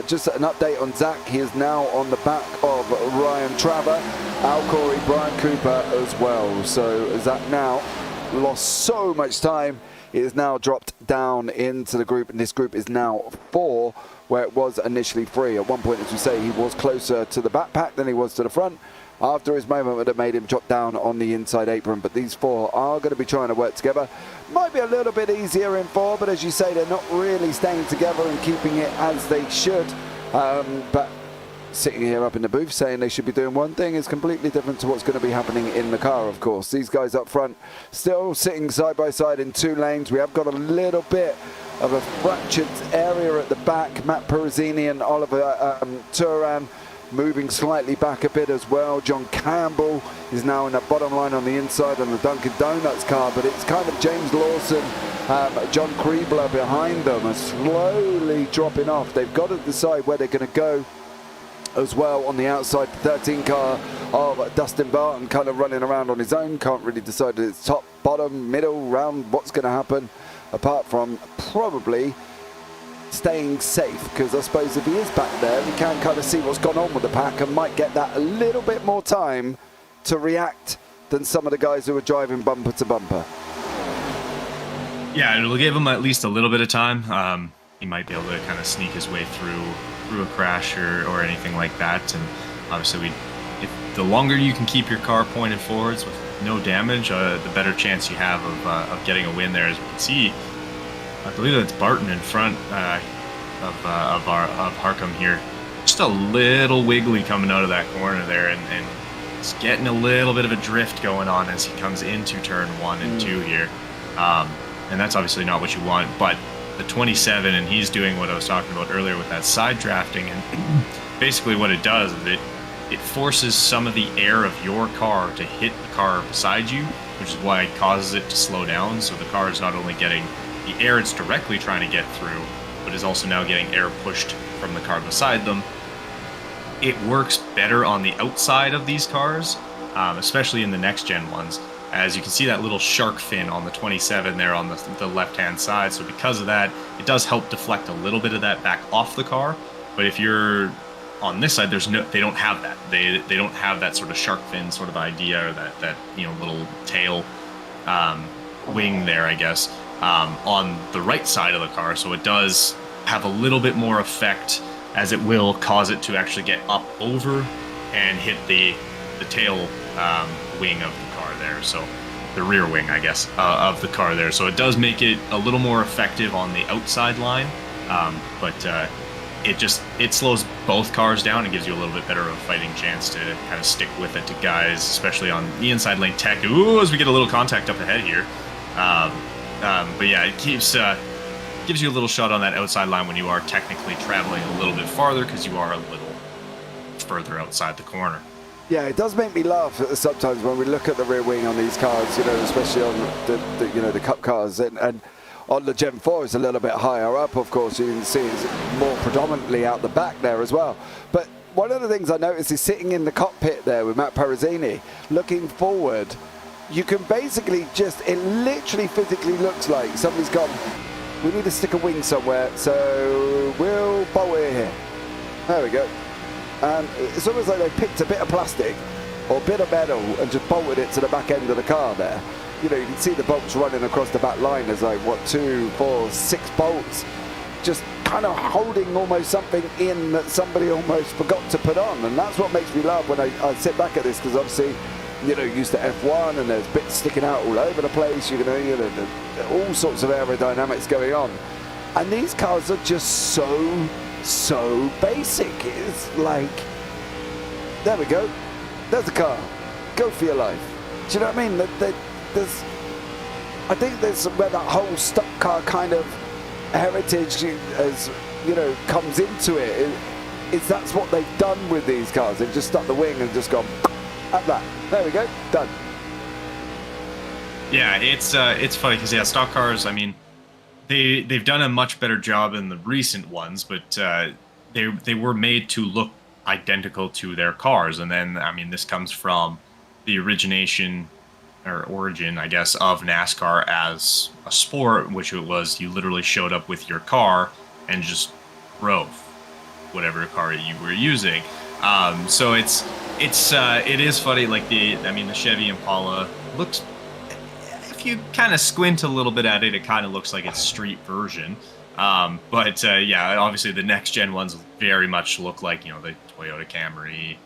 Just an update on Zach. He is now on the back of Ryan Traver, Al Corey, Brian Cooper as well. So Zach now lost so much time. He is now dropped down into the group, and this group is now 4, where it was initially 3. At one point, as we say, he was closer to the backpack than he was to the front. After his moment that made him drop down on the inside apron, but these 4 are going to be trying to work together. Might be a little bit easier in 4, but as you say, they're not really staying together and keeping it as they should. But sitting here up in the booth saying they should be doing one thing is completely different to what's going to be happening in the car, of course. These guys up front still sitting side by side in 2 lanes. We have got a little bit of a fractured area at the back. Matt Peruzzini and Oliver Turan moving slightly back a bit as well. John Campbell is now in the bottom line on the inside on the Dunkin' Donuts car, but it's kind of James Lawson, John Kriebler behind them are slowly dropping off. They've got to decide where they're going to go as well on the outside. The 13 car of Dustin Barton kind of running around on his own. Can't really decide if it's top, bottom, middle, round, what's going to happen, apart from probably staying safe, because I suppose if he is back there, we can kind of see what's gone on with the pack and might get that a little bit more time to react than some of the guys who are driving bumper to bumper.
Yeah, it'll give him at least a little bit of time. He might be able to kind of sneak his way through a crash or anything like that. And obviously, if the longer you can keep your car pointed forwards with no damage, the better chance you have of getting a win there. As we can see, I believe that's Barton in front of Harcum here. Just a little wiggly coming out of that corner there, and it's getting a little bit of a drift going on as he comes into turn 1 and 2 here. And that's obviously not what you want, but the 27, and he's doing what I was talking about earlier with that side drafting, and basically what it does is it forces some of the air of your car to hit the car beside you, which is why it causes it to slow down. So the car is not only getting the air it's directly trying to get through, but is also now getting air pushed from the car beside them. It works better on the outside of these cars, especially in the next gen ones. As you can see that little shark fin on the 27 there on the left-hand side. So because of that, it does help deflect a little bit of that back off the car. But if you're on this side, they don't have that. They don't have that sort of shark fin sort of idea, or that little tail wing there, I guess, on the right side of the car. So it does have a little bit more effect, as it will cause it to actually get up over and hit the tail wing of the car there. So the rear wing, I guess, of the car there. So it does make it a little more effective on the outside line, but it slows both cars down and gives you a little bit better of a fighting chance to kind of stick with it to guys, especially on the inside lane tech. Ooh, as we get a little contact up ahead here. But yeah, it gives you a little shot on that outside line when you are technically traveling a little bit farther, because you are a little further outside the corner.
Yeah, it does make me laugh sometimes when we look at the rear wing on these cars, especially on the Cup cars, and on the Gen 4 it's a little bit higher up, of course. You can see it's more predominantly out the back there as well. But one of the things I noticed is sitting in the cockpit there with Matt Peruzzini, looking forward, you can basically it literally physically looks like somebody's gone, we need to stick a wing somewhere, so we'll bolt it here. There we go. And it's almost like they picked a bit of plastic or a bit of metal and just bolted it to the back end of the car there. You can see the bolts running across the back line. There's like, 2, 4, 6 bolts just kind of holding almost something in that somebody almost forgot to put on. And that's what makes me laugh when I sit back at this, because obviously, used to F1 and there's bits sticking out all over the place, all sorts of aerodynamics going on. And these cars are just so basic. It's like, there we go, there's the car, go for your life. Do you know what I mean? I think there's where that whole stock car kind of heritage comes into it. That's what they've done with these cars. They've just stuck the wing and just gone at that. There we go, done.
Yeah, it's funny because stock cars, I mean, they've done a much better job in the recent ones, but they were made to look identical to their cars. And then, I mean, this comes from the origin, I guess, of NASCAR as a sport, which it was you literally showed up with your car and just drove whatever car you were using. So it is funny. Like the Chevy Impala looks, if you kind of squint a little bit at it, it kind of looks like its street version. But yeah, obviously the next gen ones very much look like, you know, the Toyota Camry,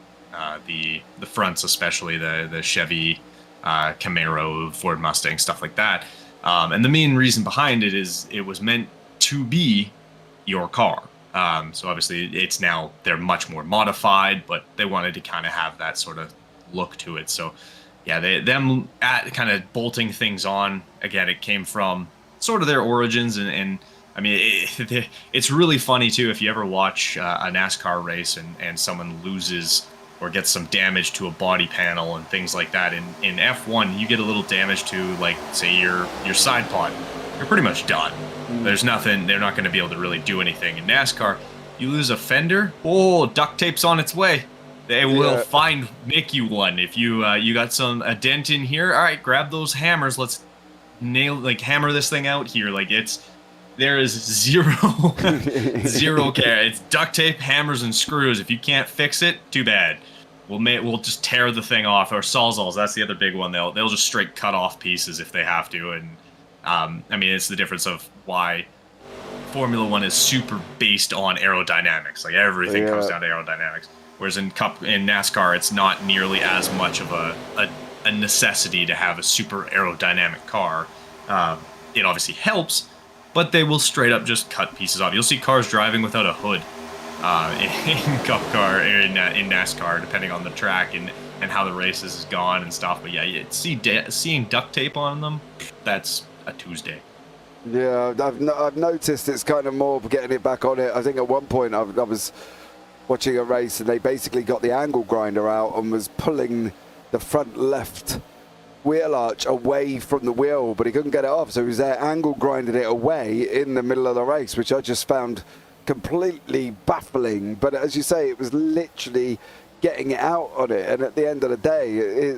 the fronts, especially the Chevy Camaro, Ford Mustang, stuff like that. And the main reason behind it is it was meant to be your car. So obviously they're much more modified, but they wanted to kind of have that sort of look to it. So yeah, them kind of bolting things on, again, it came from sort of their origins. And I mean, it's really funny too, if you ever watch a NASCAR race and someone loses or gets some damage to a body panel and things like that. In F1, you get a little damage to, like, say, your side pod, you're pretty much done. There's nothing, they're not going to be able to really do anything. In NASCAR, you lose a fender, duct tape's on its way. They will make you one. If you got a dent in here, all right, grab those hammers, let's hammer this thing out here. Like, there is zero care. It's duct tape, hammers, and screws. If you can't fix it, too bad. We'll just tear the thing off. Or sawzalls, that's the other big one. They'll just straight cut off pieces if they have to. And I mean, it's the difference of why Formula One is super based on aerodynamics. Like, everything comes down to aerodynamics. Whereas in NASCAR, it's not nearly as much of a necessity to have a super aerodynamic car. It obviously helps, but they will straight up just cut pieces off. You'll see cars driving without a hood in NASCAR, depending on the track and how the race has gone and stuff. But yeah, seeing duct tape on them, that's a Tuesday.
Yeah, I've noticed it's kind of more getting it back on it. I think at one point I was watching a race and they basically got the angle grinder out and was pulling the front left wheel arch away from the wheel, but he couldn't get it off, so he was there angle grinding it away in the middle of the race, which I just found completely baffling. But as you say, it was literally getting it out on it, and at the end of the day,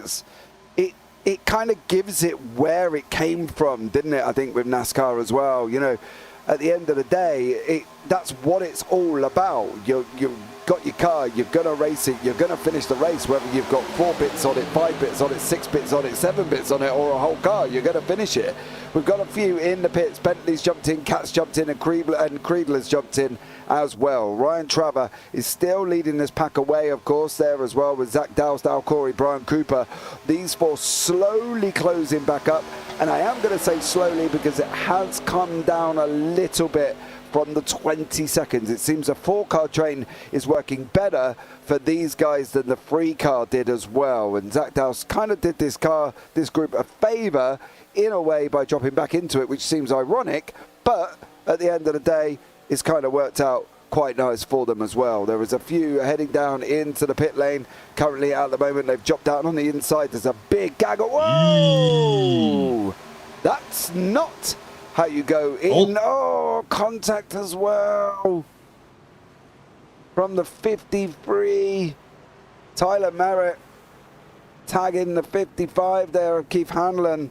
it kind of gives it where it came from, didn't it? I think with NASCAR as well, you know, at the end of the day, that's what it's all about. You've got your car, you're going to race it, you're going to finish the race, whether you've got 4 bits on it, 5 bits on it, 6 bits on it, 7 bits on it, or a whole car, you're going to finish it. We've got a few in the pits. Bentley's jumped in, Katz jumped in, and Kriegler's jumped in as well. Ryan Traver is still leading this pack away, of course, there as well, with Zach Dowsdale, Corey, Brian Cooper. These four slowly closing back up, and I am going to say slowly because it has come down a little bit from the 20 seconds. It seems a 4-car train is working better for these guys than the 3-car did as well. And Zach Dowse kind of did this group a favor in a way by dropping back into it, which seems ironic, but at the end of the day, it's kind of worked out quite nice for them as well. There is a few heading down into the pit lane. Currently at the moment, they've dropped down on the inside. There's a big gaggle. Whoa! That's not how you go in. Oh, contact as well from the 53. Tyler Merritt tagging the 55 there of Keith Hanlon.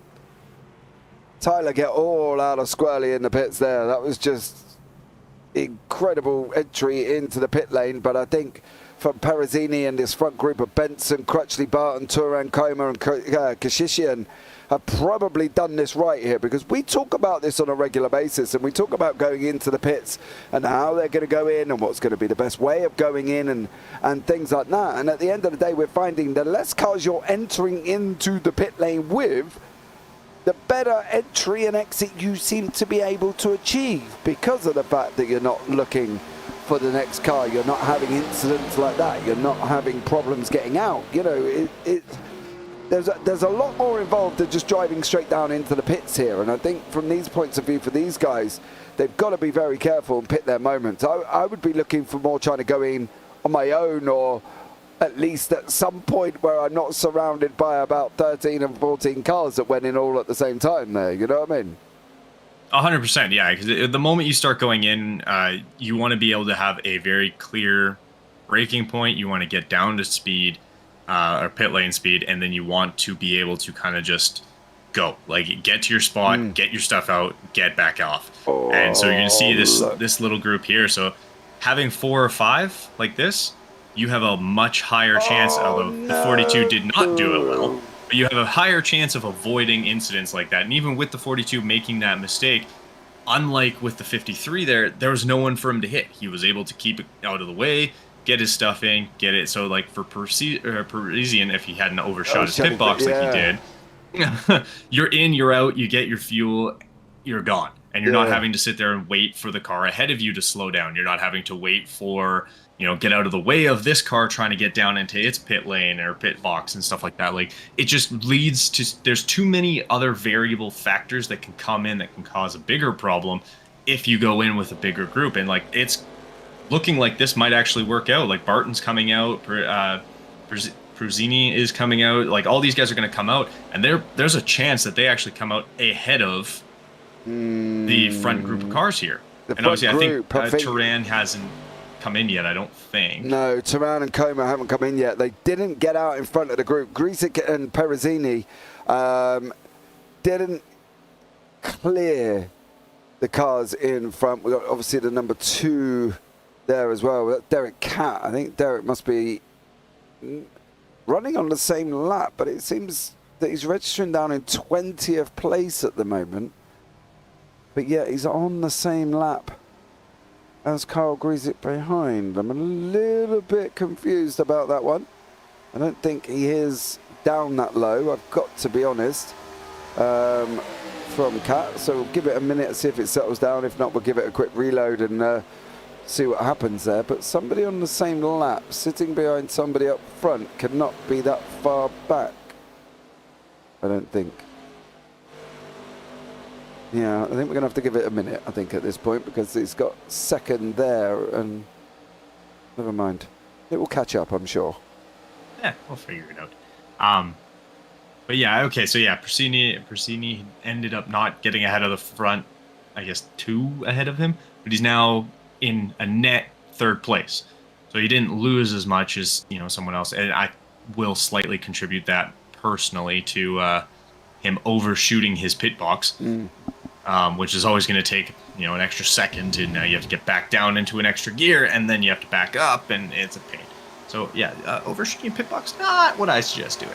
Tyler get all out of squirrely in the pits there. That was just incredible entry into the pit lane. But I think from Perezzini and this front group of Benson, Crutchley, Barton, Turan, Comer and Kashishian have probably done this right here, because we talk about this on a regular basis and we talk about going into the pits and how they're going to go in and what's going to be the best way of going in and things like that. And at the end of the day, we're finding the less cars you're entering into the pit lane with, the better entry and exit you seem to be able to achieve, because of the fact that you're not looking for the next car, you're not having incidents like that, you're not having problems getting out. You know, there's a lot more involved than just driving straight down into the pits here. And I think from these points of view for these guys, they've got to be very careful and pit their moments. I would be looking for more trying to go in on my own, or at least at some point where I'm not surrounded by about 13 and 14 cars that went in all at the same time there, you know what I mean?
100%, yeah. Because the moment you start going in, you want to be able to have a very clear braking point. You want to get down to speed, or pit lane speed, and then you want to be able to kind of just go, like get to your spot, get your stuff out, get back off. And so you're gonna see this little group here. So having 4 or 5 like this, you have a much higher chance. Although the 42 did not do it well, but you have a higher chance of avoiding incidents like that. And even with the 42 making that mistake, unlike with the 53, there was no one for him to hit. He was able to keep it out of the way, get his stuff in, get it. So like for Parisian, if he hadn't overshot his pit box like he did, you're in, you're out, you get your fuel, you're gone. And you're not having to sit there and wait for the car ahead of you to slow down. You're not having to wait for, get out of the way of this car trying to get down into its pit lane or pit box and stuff like that. Like, it just leads to, there's too many other variable factors that can come in that can cause a bigger problem if you go in with a bigger group. And like, it's looking like this might actually work out. Like Barton's coming out, Pruzini is coming out. Like, all these guys are going to come out, and there's a chance that they actually come out ahead of the front group of cars here. And obviously, I think Turan hasn't come in yet, I don't think.
No, Turan and Coma haven't come in yet. They didn't get out in front of the group. Grisic and Perezini didn't clear the cars in front. We've got obviously the number 2 there as well. That's Derek Catt. I think Derek must be running on the same lap, but it seems that he's registering down in 20th place at the moment. But yeah, he's on the same lap as Carl Grisic behind. I'm a little bit confused about that one. I don't think he is down that low, I've got to be honest, from Cat. So we'll give it a minute to see if it settles down. If not, we'll give it a quick reload and see what happens there. But somebody on the same lap, sitting behind somebody up front, cannot be that far back, I don't think. Yeah, I think we're going to have to give it a minute, I think, at this point, because it's got second there, and never mind. It will catch up, I'm sure.
Yeah, we'll figure it out. But yeah, okay, so yeah, Persini ended up not getting ahead of the front, I guess 2 ahead of him, but he's now in a net 3rd place. So he didn't lose as much as, someone else, and I will slightly contribute that personally to him overshooting his pit box. Which is always going to take, an extra second, and now you have to get back down into an extra gear, and then you have to back up, and it's a pain. So yeah, overshooting pit box, not what I suggest doing.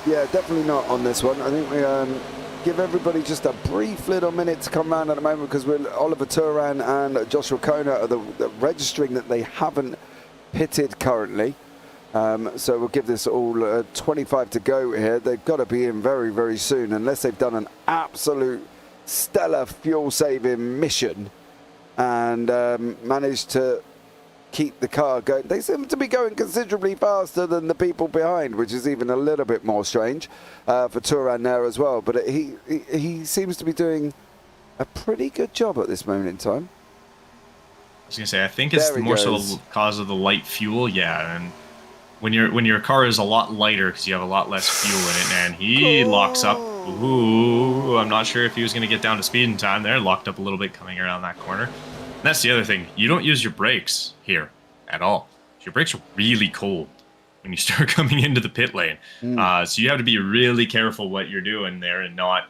Yeah, definitely not on this one. I think we give everybody just a brief little minute to come round at the moment, because Oliver Turan and Joshua Kona are the registering that they haven't pitted currently. So we'll give this all 25 to go here. They've got to be in very, very soon, unless they've done an absolute stellar fuel-saving mission and managed to keep the car going. They seem to be going considerably faster than the people behind, which is even a little bit more strange for Turan there as well. But he seems to be doing a pretty good job at this moment in time.
I was going to say, I think it's more so because of the light fuel, yeah, and when your car is a lot lighter because you have a lot less fuel in it, and he locks up. Ooh, I'm not sure if he was going to get down to speed in time there. Locked up a little bit coming around that corner. And that's the other thing. You don't use your brakes here at all. Your brakes are really cold when you start coming into the pit lane. So you have to be really careful what you're doing there, and not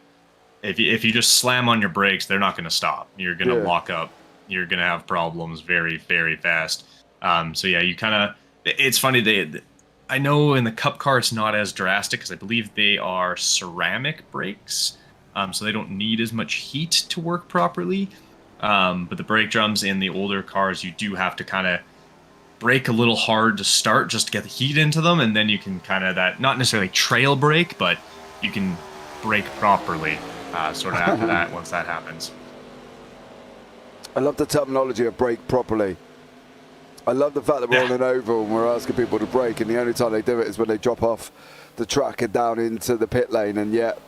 if you just slam on your brakes, they're not going to stop. You're going to lock up. You're going to have problems very, very fast. So yeah, you kind of. It's funny, I know in the Cup car it's not as drastic, because I believe they are ceramic brakes, so they don't need as much heat to work properly. But the brake drums in the older cars, you do have to kind of brake a little hard to start just to get the heat into them, and then you can kind of not necessarily trail brake, but you can brake properly sort of after that, once that happens.
I love the terminology of brake properly. I love the fact that we're on an oval and we're asking people to brake, and the only time they do it is when they drop off the track and down into the pit lane, and yet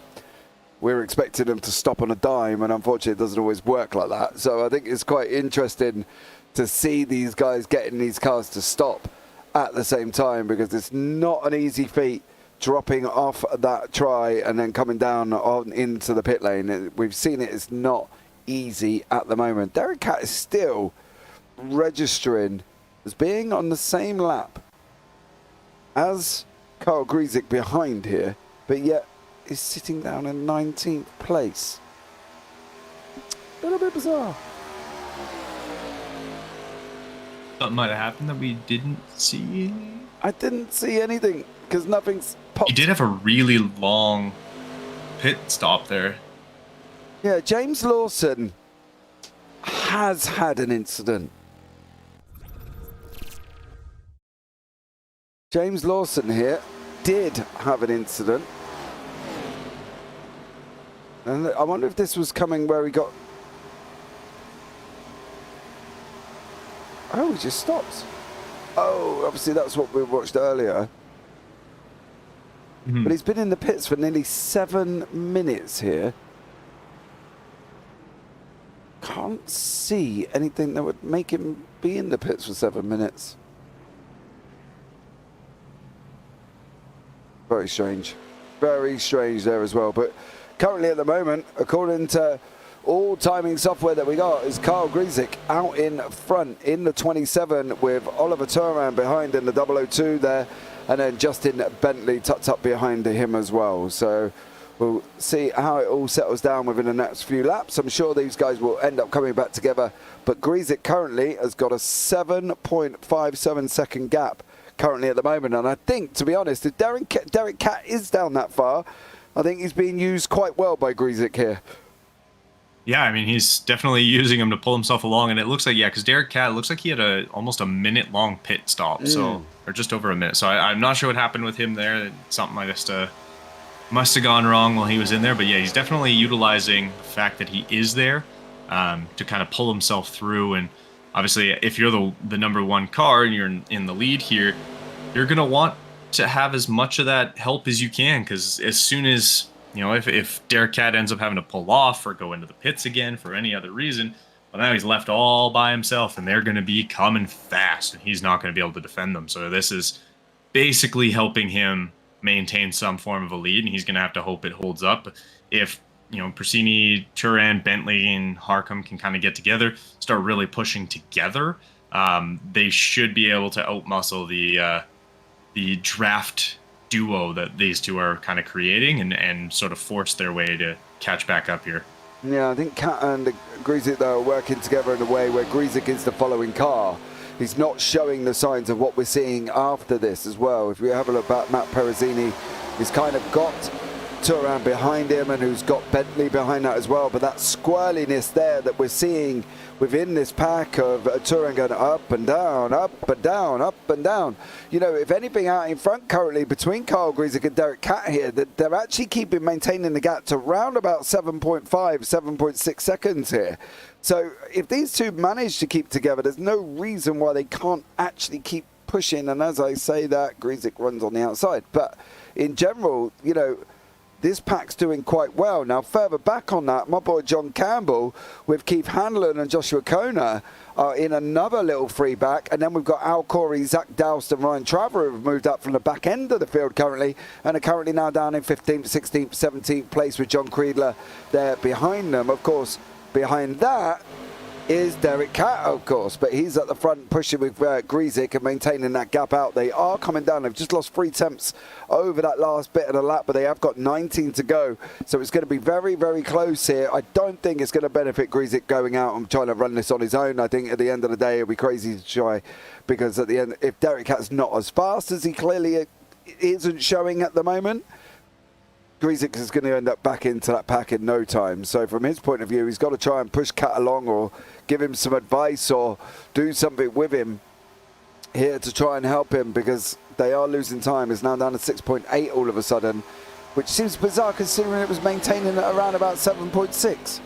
we're expecting them to stop on a dime, and unfortunately it doesn't always work like that. So I think it's quite interesting to see these guys getting these cars to stop at the same time, because it's not an easy feat dropping off that try and then coming down on into the pit lane. We've seen it. It's not easy at the moment. Derek Cat is still registering as being on the same lap as Carl Griesick behind here, but yet is sitting down in 19th place. A little bit bizarre.
Something might have happened that we didn't see.
I didn't see anything because nothing's popped.
He did have a really long pit stop there.
Yeah, James Lawson has had an incident. James Lawson here did have an incident. And I wonder if this was coming where he got... Oh, he just stops. Oh, obviously that's what we watched earlier. But he's been in the pits for nearly 7 minutes here. Can't see anything that would make him be in the pits for 7 minutes. Very strange. Very strange there as well. But currently at the moment, according to all timing software that we got, is Carl Griesick out in front in the 27 with Oliver Turan behind in the 002 there, and then Justin Bentley tucked up behind him as well. So we'll see how it all settles down within the next few laps. I'm sure these guys will end up coming back together, but Griesick currently has got a 7.57 second gap currently at the moment. And I think, to be honest, if Derek Cat is down that far, I think he's being used quite well by Griesick here.
Yeah, I mean, he's definitely using him to pull himself along, and it looks like, yeah, because Derek Cat, looks like he had almost a minute-long pit stop, so, or just over a minute. So I'm not sure what happened with him there. Something must have gone wrong while he was in there, but yeah, he's definitely utilizing the fact that he is there to kind of pull himself through. And obviously, if you're the number one car and you're in the lead here, you're going to want to have as much of that help as you can, because as soon as... You know, if Derek Cat ends up having to pull off or go into the pits again for any other reason, well, now he's left all by himself, and they're going to be coming fast, and he's not going to be able to defend them. So this is basically helping him maintain some form of a lead, and he's going to have to hope it holds up. If, you know, Persini, Turan, Bentley, and Harcum can kind of get together, start really pushing together, they should be able to outmuscle the draft duo that these two are kind of creating and sort of force their way to catch back up here.
Yeah, I think Cat and Griesick, though, are working together in a way where Griesick is the following car. He's not showing the signs of what we're seeing after this as well. If we have a look back, Matt Perezzini, he's kind of got Turan behind him and who's got Bentley behind that as well. But that squirreliness there that we're seeing within this pack of Turan going up and down, up and down, up and down. You know, if anything out in front currently between Carl Griesick and Derek Cat here, that they're actually maintaining the gap to round about 7.5, 7.6 seconds here. So if these two manage to keep together, there's no reason why they can't actually keep pushing. And as I say that, Griesick runs on the outside. But in general, you know, this pack's doing quite well. Now, further back on that, my boy John Campbell with Keith Hanlon and Joshua Kona are in another little free back. And then we've got Al Corey, Zach Doust and Ryan Traver who've moved up from the back end of the field currently and are currently now down in 15th, 16th, 17th place with John Creedler there behind them. Of course, behind that is Derek Cat, of course, but he's at the front pushing with Griesick and maintaining that gap out. They are coming down. They've just lost 3 tenths over that last bit of the lap, but they have got 19 to go. So it's going to be very, very close here. I don't think it's going to benefit Griesick going out and trying to run this on his own. I think at the end of the day, it'll be crazy to try, because at the end, if Derek Cat's not as fast as he clearly isn't showing at the moment, Griesick is going to end up back into that pack in no time. So from his point of view, he's got to try and push Cat along or give him some advice or do something with him here to try and help him, because they are losing time. It's now down to 6.8 all of a sudden, which seems bizarre considering it was maintaining at around about 7.6.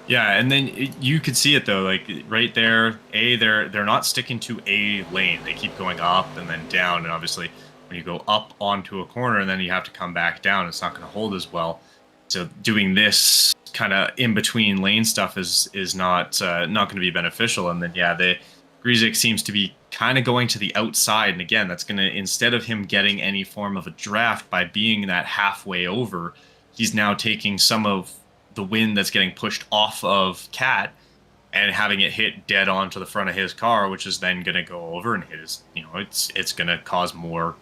Yeah, and then you could see it though, like right there, they're not sticking to a lane. They keep going up and then down, and obviously when you go up onto a corner and then you have to come back down, it's not going to hold as well. So doing this kind of in between lane stuff is not going to be beneficial. And then yeah, Grizik seems to be kind of going to the outside. And again, that's going to, instead of him getting any form of a draft by being that halfway over, he's now taking some of the wind that's getting pushed off of Cat and having it hit dead onto the front of his car, which is then going to go over and hit his, it's going to cause more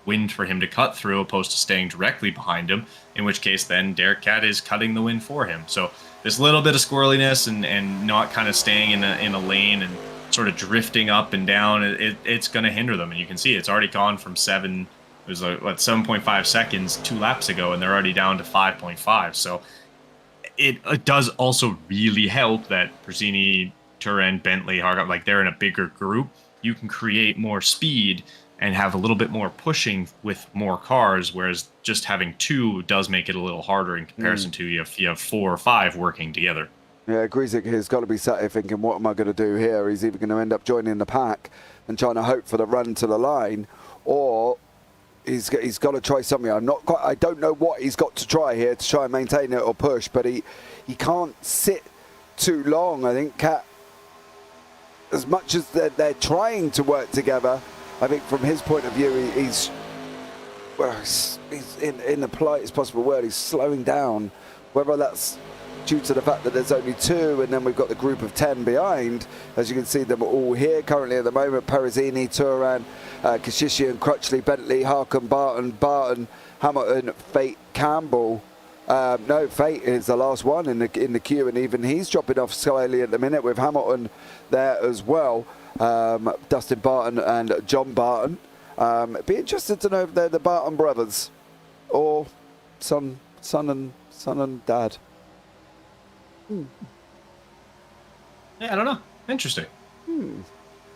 wind for him to cut through opposed to staying directly behind him, in which case then Derek Cat is cutting the wind for him. So this little bit of squirreliness and not kind of staying in a lane and sort of drifting up and down, it's going to hinder them. And you can see it's already gone from 7.5 seconds 2 laps ago, and they're already down to 5.5. So it does also really help that Persini, Turin, Bentley, Hargop, like they're in a bigger group. You can create more speed and have a little bit more pushing with more cars, whereas just having 2 does make it a little harder in comparison to if you have 4 or 5 working together.
Yeah, Grizik has got to be sat here thinking, what am I going to do here? He's either going to end up joining the pack and trying to hope for the run to the line, or he's got to try something. I don't know what he's got to try here to try and maintain it or push, but he can't sit too long. I think Cat, as much as they're trying to work together, I think from his point of view, he's in the politest possible word, he's slowing down, whether that's due to the fact that there's only 2 and then we've got the group of 10 behind. As you can see, them all here currently at the moment: Perezzini, Turan, Kashishian, Crutchley, Bentley, Harkin, Barton, Hamilton, Fate, Campbell. No, Fate is the last one in the queue, and even he's dropping off slowly at the minute, with Hamilton there as well. Dustin Barton and John Barton. Be interested to know if they're the Barton brothers or son and dad.
Yeah, I don't know. Interesting.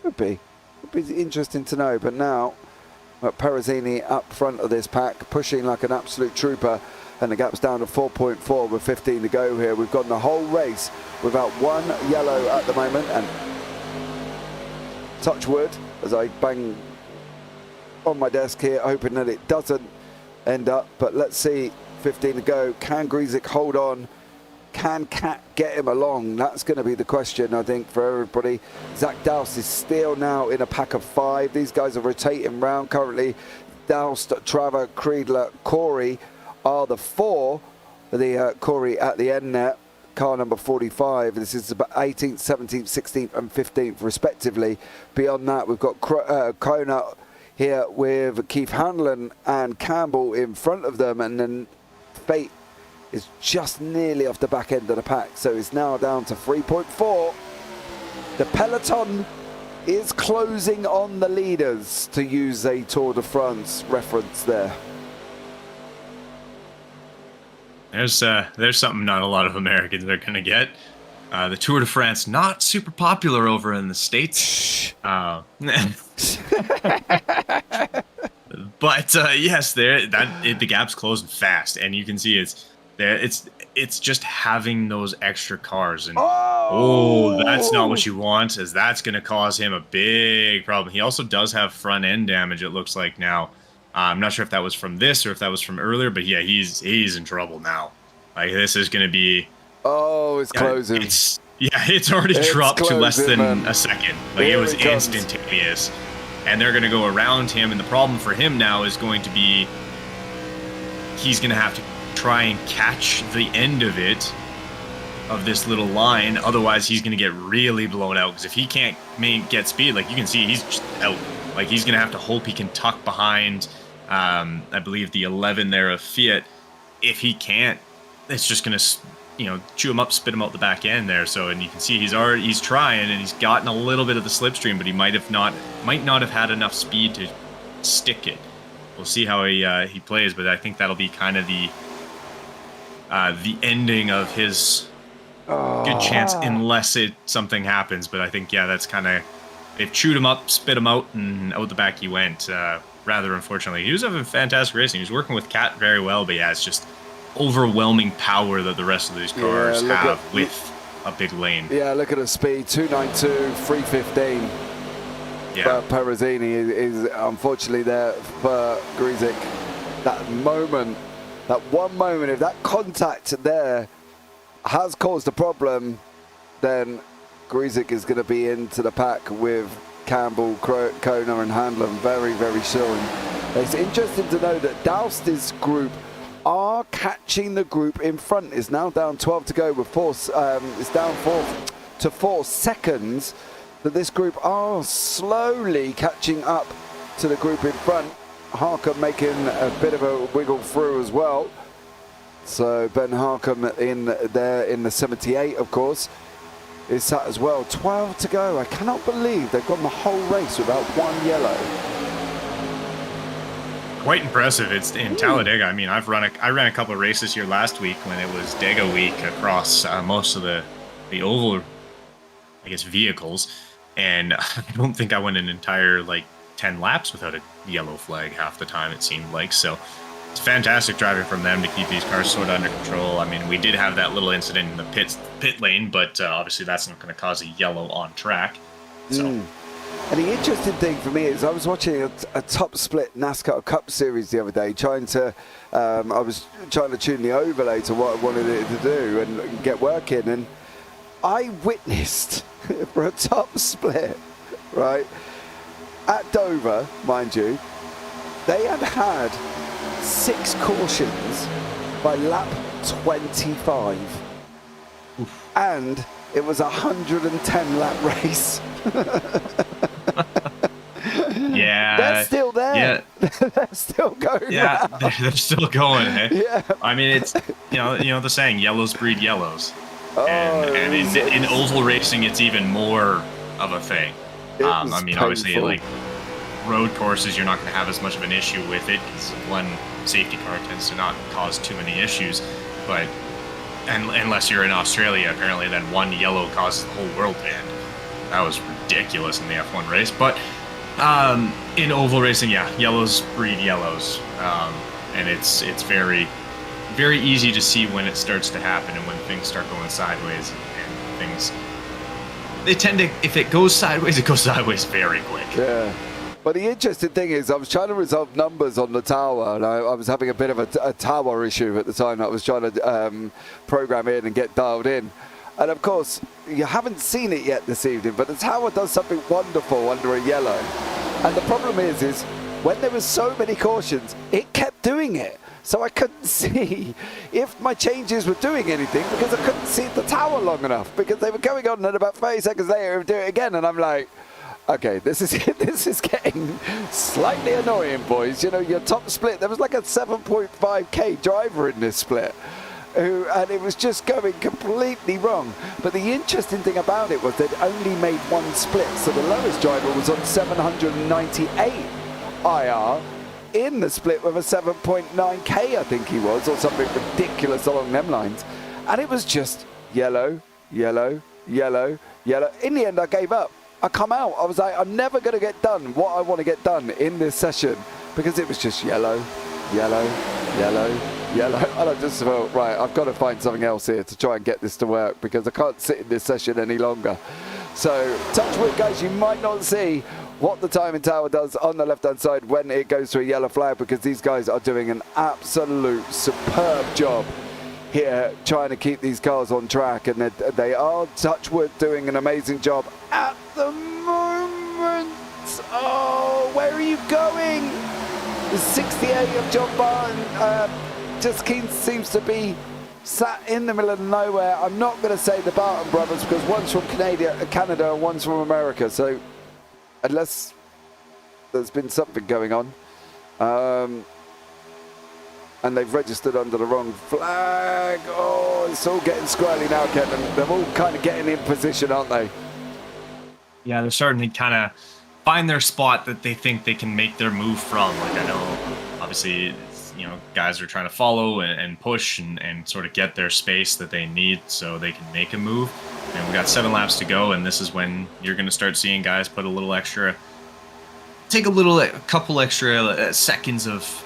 Would be interesting to know. But now Perezzini up front of this pack, pushing like an absolute trooper, and the gap's down to 4.4 with 15 to go here. We've gone the whole race without 1 yellow at the moment, and touch wood as I bang on my desk here, hoping that it doesn't end up. But let's see, 15 to go. Can Grizik hold on? Can Cat get him along? That's going to be the question, I think, for everybody. Zach Doust is still now in a pack of 5. These guys are rotating round currently. Doust, Traver, Creedler, Corey are the 4. The Corey at the end there, car number 45. This is about 18th, 17th, 16th and 15th respectively. Beyond that, we've got Kona here with Keith Hanlon and Campbell in front of them, and then Fate is just nearly off the back end of the pack, so it's now down to 3.4. The peloton is closing on the leaders, to use a Tour de France reference there.
There's something not a lot of Americans are going to get. The Tour de France, not super popular over in the States. But yes, the gap's closing fast, and you can see it's just having those extra cars, and that's not what you want, as that's going to cause him a big problem. He also does have front end damage, it looks like now. I'm not sure if that was from this or if that was from earlier, but yeah, he's in trouble now. Like, this is going to be...
Oh, it's closing.
It's already dropped to less than a second. Like, it was instantaneous. And they're going to go around him, and the problem for him now is going to be he's going to have to try and catch the end of this little line. Otherwise, he's going to get really blown out, because if he can't get speed, like you can see, he's just out. Like, he's going to have to hope he can tuck behind, I believe, the 11 there of Fiat. If he can't, it's just going to, chew him up, spit him out the back end there. So, and you can see he's trying, and he's gotten a little bit of the slipstream, but he might not have had enough speed to stick it. We'll see how he plays, but I think that'll be kind of the ending of his good chance, unless something happens. But I think, that's kind of, they've chewed him up, spit him out, and out the back he went. Rather unfortunately, he was having fantastic racing. He was working with Cat very well, but it's just overwhelming power that the rest of these cars have with a big lane.
Yeah, look at the speed, 292, 315.
Yeah.
But Perezzini is unfortunately there for Grizik. That one moment, if that contact there has caused a problem, then Grizik is going to be into the pack with Campbell, Kona and Handler very, very soon. It's interesting to know that Doust's group are catching the group in front. It's now down 12 to go with it's down 4 seconds. But this group are slowly catching up to the group in front. Harker making a bit of a wiggle through as well. So Ben Harker in there in the 78, of course, is sat as well. 12 to go. I cannot believe they've gone the whole race without one yellow.
Quite impressive. It's in Talladega. I mean, I ran a couple of races here last week when it was Dega week across most of the oval, I guess, vehicles, and I don't think I went an entire 10 laps without a yellow flag half the time, it seemed like. So it's fantastic driving from them to keep these cars sort of under control. I mean, we did have that little incident in the pit lane, but obviously that's not going to cause a yellow on track. So.
And the interesting thing for me is I was watching a top split NASCAR Cup series the other day, I was trying to tune the overlay to what I wanted it to do and get working, and I witnessed for a top split, right, at Dover, mind you, they had 6 cautions by lap 25. Oof. And it was a 110 lap race.
Yeah,
they're still there.
Yeah,
they're still going.
Yeah, they're still going. Eh?
Yeah,
I mean, it's you know the saying, yellows breed yellows,
oh,
and in oval racing, it's even more of a thing. I mean,
painful.
Obviously, road courses, you're not going to have as much of an issue with it because one safety car tends to not cause too many issues, but unless you're in Australia, apparently, then one yellow causes the whole world to end. That was ridiculous in the F1 race, but in oval racing, yeah, yellows breed yellows, and it's very, very easy to see when it starts to happen and when things start going sideways and things. They tend to, if it goes sideways, it goes sideways very quick.
Yeah. But the interesting thing is, I was trying to resolve numbers on the tower, and I was having a bit of a tower issue at the time that I was trying to program in and get dialed in. And of course, you haven't seen it yet this evening, but the tower does something wonderful under a yellow. And the problem is when there was so many cautions, it kept doing it. So I couldn't see if my changes were doing anything because I couldn't see the tower long enough because they were going on, and about 30 seconds later, it would do it again. And I'm like, okay, this is getting slightly annoying, boys. You know, your top split, there was like a 7.5k driver in this split. And it was just going completely wrong. But the interesting thing about it was they'd only made one split, so the lowest driver was on 798 IR in the split with a 7.9k, I think he was, or something ridiculous along them lines. And it was just yellow, yellow, yellow, yellow. In the end, I gave up. I come out. I was like, I'm never going to get done what I want to get done in this session because it was just yellow, yellow, yellow, yellow. And I just felt, right, I've got to find something else here to try and get this to work because I can't sit in this session any longer. So, touch wood, guys, you might not see what the timing tower does on the left-hand side when it goes to a yellow flag because these guys are doing an absolute superb job here trying to keep these cars on track, and they are, touch wood, doing an amazing job at the moment. Oh, where are you going? The 68 of John Barton just seems to be sat in the middle of nowhere. I'm not going to say the Barton brothers because one's from Canada and one's from America, so unless there's been something going on. And they've registered under the wrong flag. Oh, it's all getting squirrely now, Kenton. They're all kind of getting in position, aren't they?
Yeah, they're starting to kind of find their spot that they think they can make their move from. Like, I know, obviously, guys are trying to follow and push and sort of get their space that they need so they can make a move. And we got 7 laps to go, and this is when you're going to start seeing guys put a little extra, take a couple extra seconds of,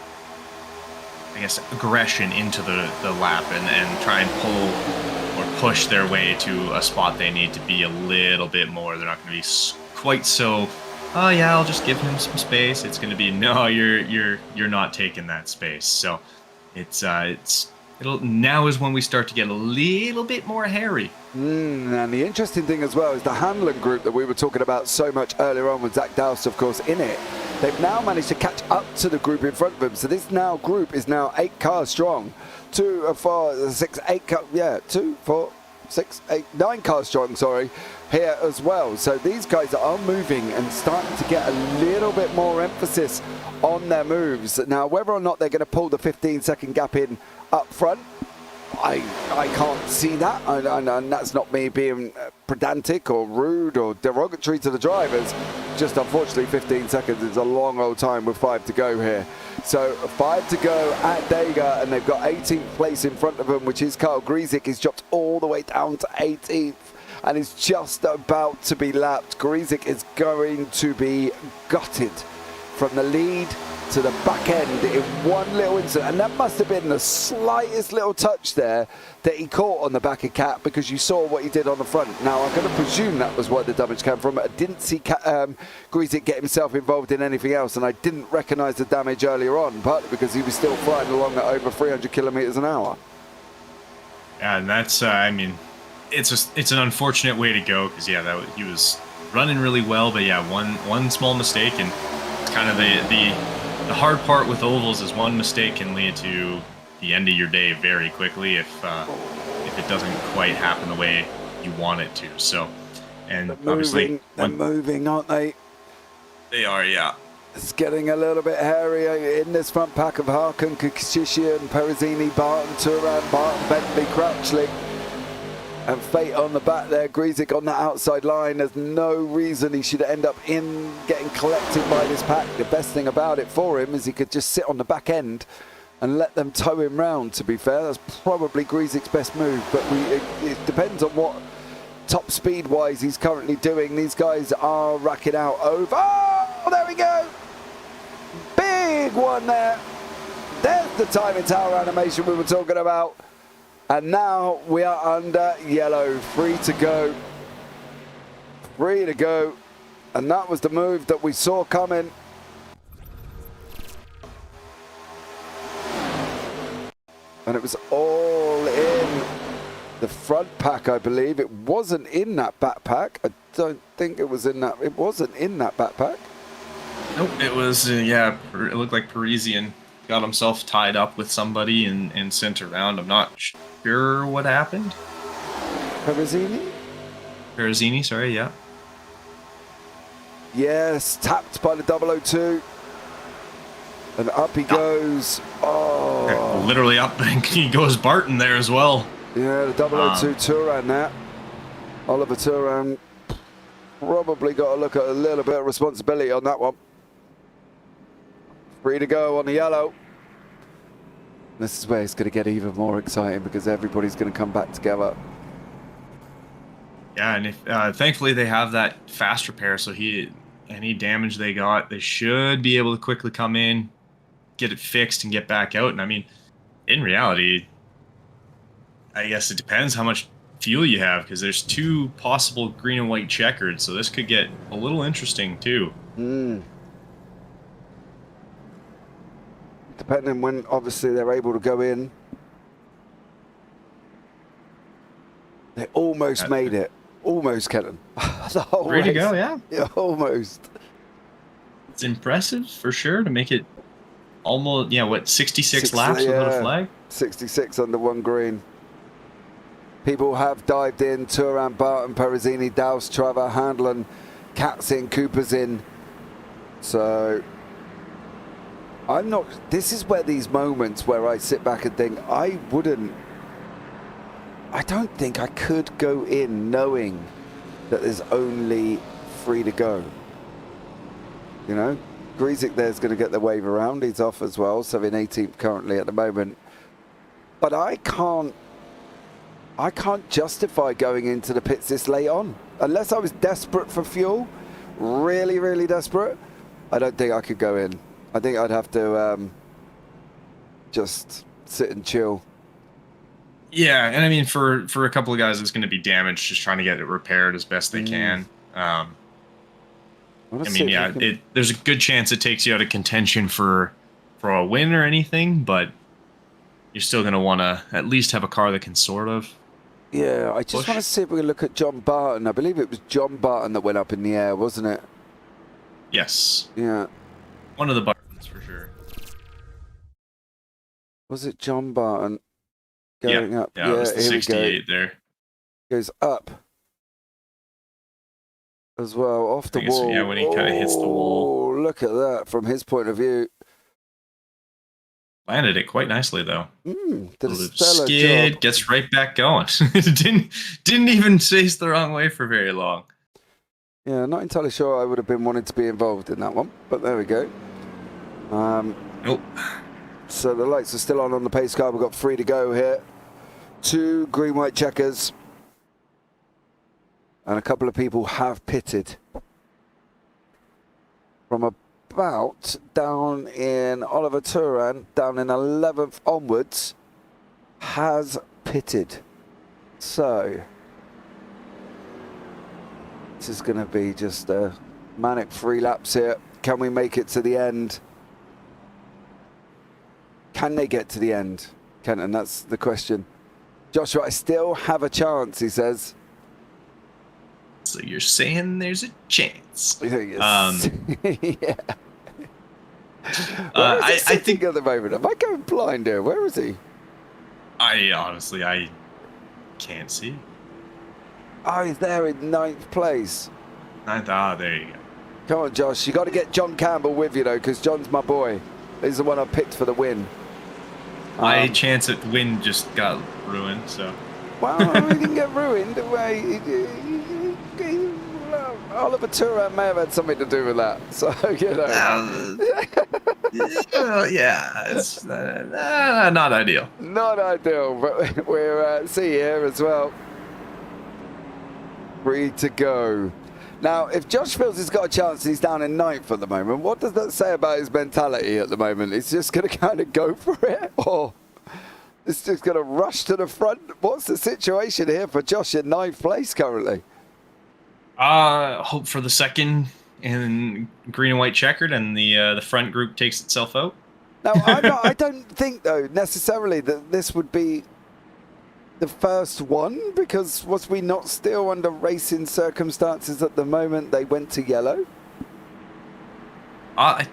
I guess, aggression into the lap and try and pull or push their way to a spot they need to be a little bit more. They're not going to be quite so, oh yeah, I'll just give him some space. It's going to be, no, you're not taking that space. So it's now is when we start to get a little bit more hairy.
And the interesting thing as well is the Hanlon group that we were talking about so much earlier on with Zach Dowse, of course, in it. They've now managed to catch up to the group in front of them. So this group is now 8 cars strong. 2, 4, 6, 8 cars. Yeah, 2, 4, 6, 8, 9 cars strong, sorry, here as well. So these guys are moving and starting to get a little bit more emphasis on their moves. Now, whether or not they're going to pull the 15-second gap in up front, I can't see that, and that's not me being pedantic or rude or derogatory to the drivers. Just unfortunately 15 seconds is a long old time with 5 to go here. So 5 to go at Dega, and they've got 18th place in front of them, which is Carl Griesick. He's dropped all the way down to 18th and is just about to be lapped. Griesick is going to be gutted from the lead to the back end in one little incident, and that must have been the slightest little touch there that he caught on the back of Cat, because you saw what he did on the front. Now I'm going to presume that was where the damage came from. I didn't see Griesick get himself involved in anything else, and I didn't recognise the damage earlier on, partly because he was still flying along at over 300 kilometres an hour.
Yeah, and that's I mean, it's an unfortunate way to go, because yeah, he was running really well, but yeah, one small mistake, and it's kind of the hard part with ovals is one mistake can lead to the end of your day very quickly if it doesn't quite happen the way you want it to. So, and obviously
they're moving, aren't they?
They are, yeah.
It's getting a little bit hairy in this front pack of Harkin, Kikishishian, Perezzini, Barton, Turan, Barton, Bentley, Crouchley, and Fate on the back there. Griesick on that outside line. There's no reason he should end up getting collected by this pack. The best thing about it for him is he could just sit on the back end and let them tow him round, to be fair. That's probably Griesick's best move, but it depends on what top speed-wise he's currently doing. These guys are racking out over... Oh, there we go! Big one there. There's the timing tower animation we were talking about. And now we are under yellow, 3 to go. 3 to go. And that was the move that we saw coming. And it was all in the front pack, I believe. It wasn't in that backpack. I don't think it was in that. It wasn't in that backpack.
Nope, it was, yeah, it looked like Parisian got himself tied up with somebody and sent around. I'm not sure what happened. Perezzini, sorry, yeah.
Yes, tapped by the 002. And up he goes. Oh.
Literally up, and he goes Barton there as well.
Yeah, the 002 Turan there. Oliver Turan probably got to look at a little bit of responsibility on that one. 3 to go on the yellow. This is where it's going to get even more exciting, because everybody's going to come back together.
Yeah, and if thankfully they have that fast repair, so any damage they got, they should be able to quickly come in, get it fixed, and get back out. And I mean, in reality, I guess it depends how much fuel you have, because there's 2 possible green and white checkered, so this could get a little interesting too.
Depending when, obviously, they're able to go in. They almost made it. Almost, Kenton. The whole
Ready
race.
to go, yeah.
Yeah, almost.
It's impressive for sure to make it almost, yeah, what, 66 laps without a flag?
66 under 1 green. People have dived in. Turan, Barton, Perezzini, Dowse, Trevor, Handlin, Cat's in, Cooper's in. So I'm not... This is where these moments where I sit back and think, I don't think I could go in knowing that there's only 3 to go. You know? Griesick there's going to get the wave around. He's off as well, so in 18th currently at the moment. But I can't justify going into the pits this late on. Unless I was desperate for fuel, really, really desperate, I don't think I could go in. I think I'd have to just sit and chill.
Yeah, and I mean, for a couple of guys, it's going to be damaged, just trying to get it repaired as best they can. I mean, yeah, there's a good chance it takes you out of contention for a win or anything, but you're still going to want to at least have a car that can sort of.
Yeah, I just want to see if we can look at John Barton. I believe it was John Barton that went up in the air, wasn't it?
Yes.
Yeah.
One of the Bartons for sure.
Was it John Barton going up?
Yeah, it was the 68 there.
Goes up as well, off the wall.
Yeah, when he kind of hits the wall.
Oh, look at that from his point of view.
Landed it quite nicely though.
Did a stellar
skid,
job.
gets right back going. didn't even chase the wrong way for very long.
Yeah, not entirely sure I would have been wanting to be involved in that one, but there we go.
Nope.
So the lights are still on the pace car. We've got 3 to go here. 2 green-white checkers. And a couple of people have pitted. From about down in Oliver Turan, down in 11th onwards, has pitted. So this is going to be just a manic 3 laps here. Can we make it to the end? Can they get to the end, Kenton? That's the question. Joshua, I still have a chance, he says.
So you're saying there's a chance?
Yeah.
I think
at the moment. Am I going blind here? Where is he?
I can't see.
Oh, he's there in 9th place.
There you go.
Come on, Josh. You got to get John Campbell with you, though, because John's my boy. He's the one I picked for the win.
My chance at win just got ruined, so.
Well, he didn't get ruined. Oliver Turan may have had something to do with that. So, you know.
Yeah, it's not ideal.
Not ideal, but we're see here as well. 3 to go. Now, if Josh feels he's got a chance, he's down in 9th at the moment. What does that say about his mentality at the moment? He's just going to kind of go for it, or it's just going to rush to the front? What's the situation here for Josh in 9th place currently?
Hope for the second in green and white checkered, and the front group takes itself out.
Now, I don't think though necessarily that this would be the first one, because was we not still under racing circumstances at the moment they went to yellow?
I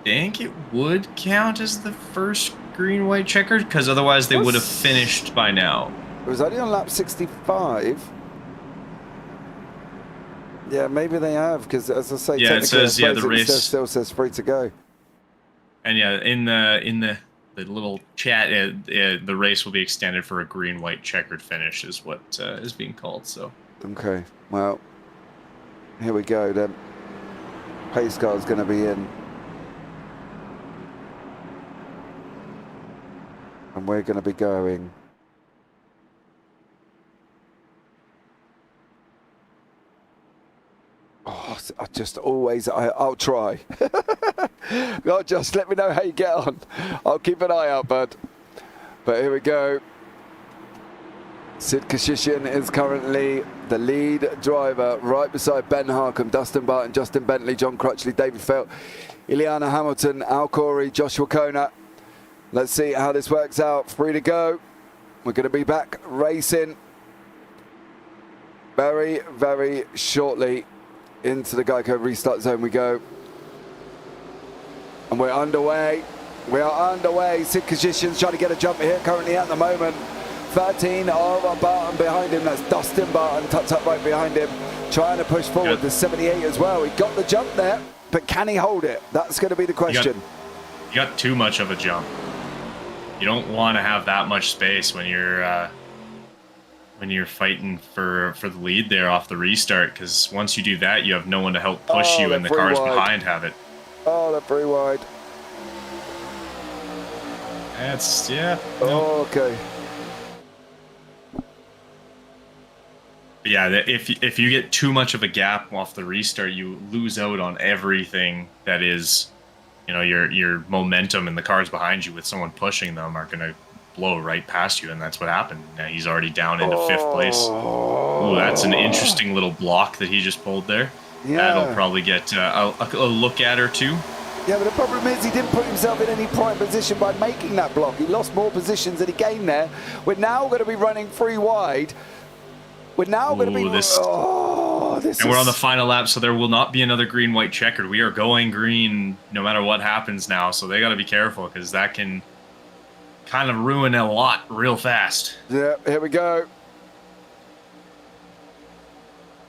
think it would count as the first green white checkered, because otherwise they would have finished by now.
It was only on lap 65. Yeah, maybe they have, because as I say,
yeah, it says the race
still says 3 to go.
And yeah, in the little chat, the race will be extended for a green-white checkered finish, is what is being called. So.
Okay, well, here we go then. Pace car's going to be in, and we're going to be going. Oh, I'll try. God, just let me know how you get on. I'll keep an eye out, bud. But here we go. Sid Kashishian is currently the lead driver, right beside Ben Harcombe, Dustin Barton, Justin Bentley, John Crutchley, David Felt, Ileana Hamilton, Al Corey, Joshua Kona. Let's see how this works out. 3 to go. We're going to be back racing very, very shortly. Into the Geico restart zone we go. And we're underway. We are underway. Sid Kashishian's trying to get a jump here currently at the moment. 13 of Barton behind him. That's Dustin Barton tucked up right behind him. Trying to push forward. The 78 as well. He got the jump there, but can he hold it? That's going to be the question.
You got too much of a jump. You don't want to have that much space when you're fighting for the lead there off the restart, because once you do that, you have no one to help push you, and the cars behind have it.
Oh, they're pretty wide.
That's, yeah.
Oh, okay.
But yeah, if you get too much of a gap off the restart, you lose out on everything that is, your momentum, and the cars behind you with someone pushing them are going to blow right past you, and that's what happened. Now he's already down into 5th place. Ooh, that's an interesting little block that he just pulled there.
Yeah.
That'll probably get a look at or two.
Yeah, but the problem is he didn't put himself in any prime position by making that block. He lost more positions than he gained there. We're now going to be running 3 wide. We're now going to be...
And we're on the final lap, so there will not be another green-white checkered. We are going green no matter what happens now, so they got to be careful because that can kind of ruin a lot real fast.
Yeah, here we go.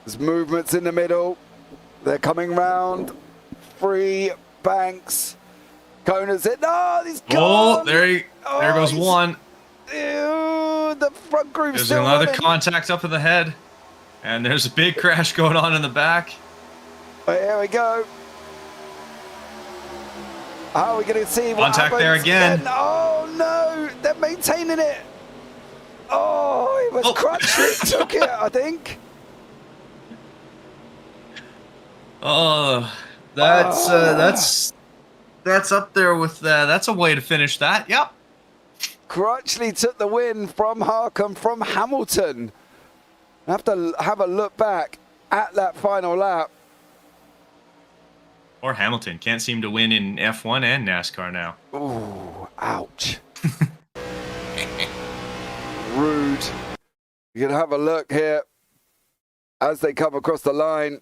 There's movements in the middle. They're coming round. 3 banks. Kona's in. Oh, he's gone.
Oh, there goes one.
Ew, the front group's
There's
still
another
running.
contact up in the head. And there's a big crash going on in the back.
Right, here we go. How are we going to see what
Contact
happens?
there again.
Oh, no. They're maintaining it. Oh, it was Crutchley took it, I think.
Oh, that's up there with that's a way to finish that. Yep.
Crutchley took the win from Harkham, from Hamilton. I have to have a look back at that final lap.
Or Hamilton can't seem to win in F1 and NASCAR now.
Ooh, ouch. Rude. You can have a look here as they come across the line.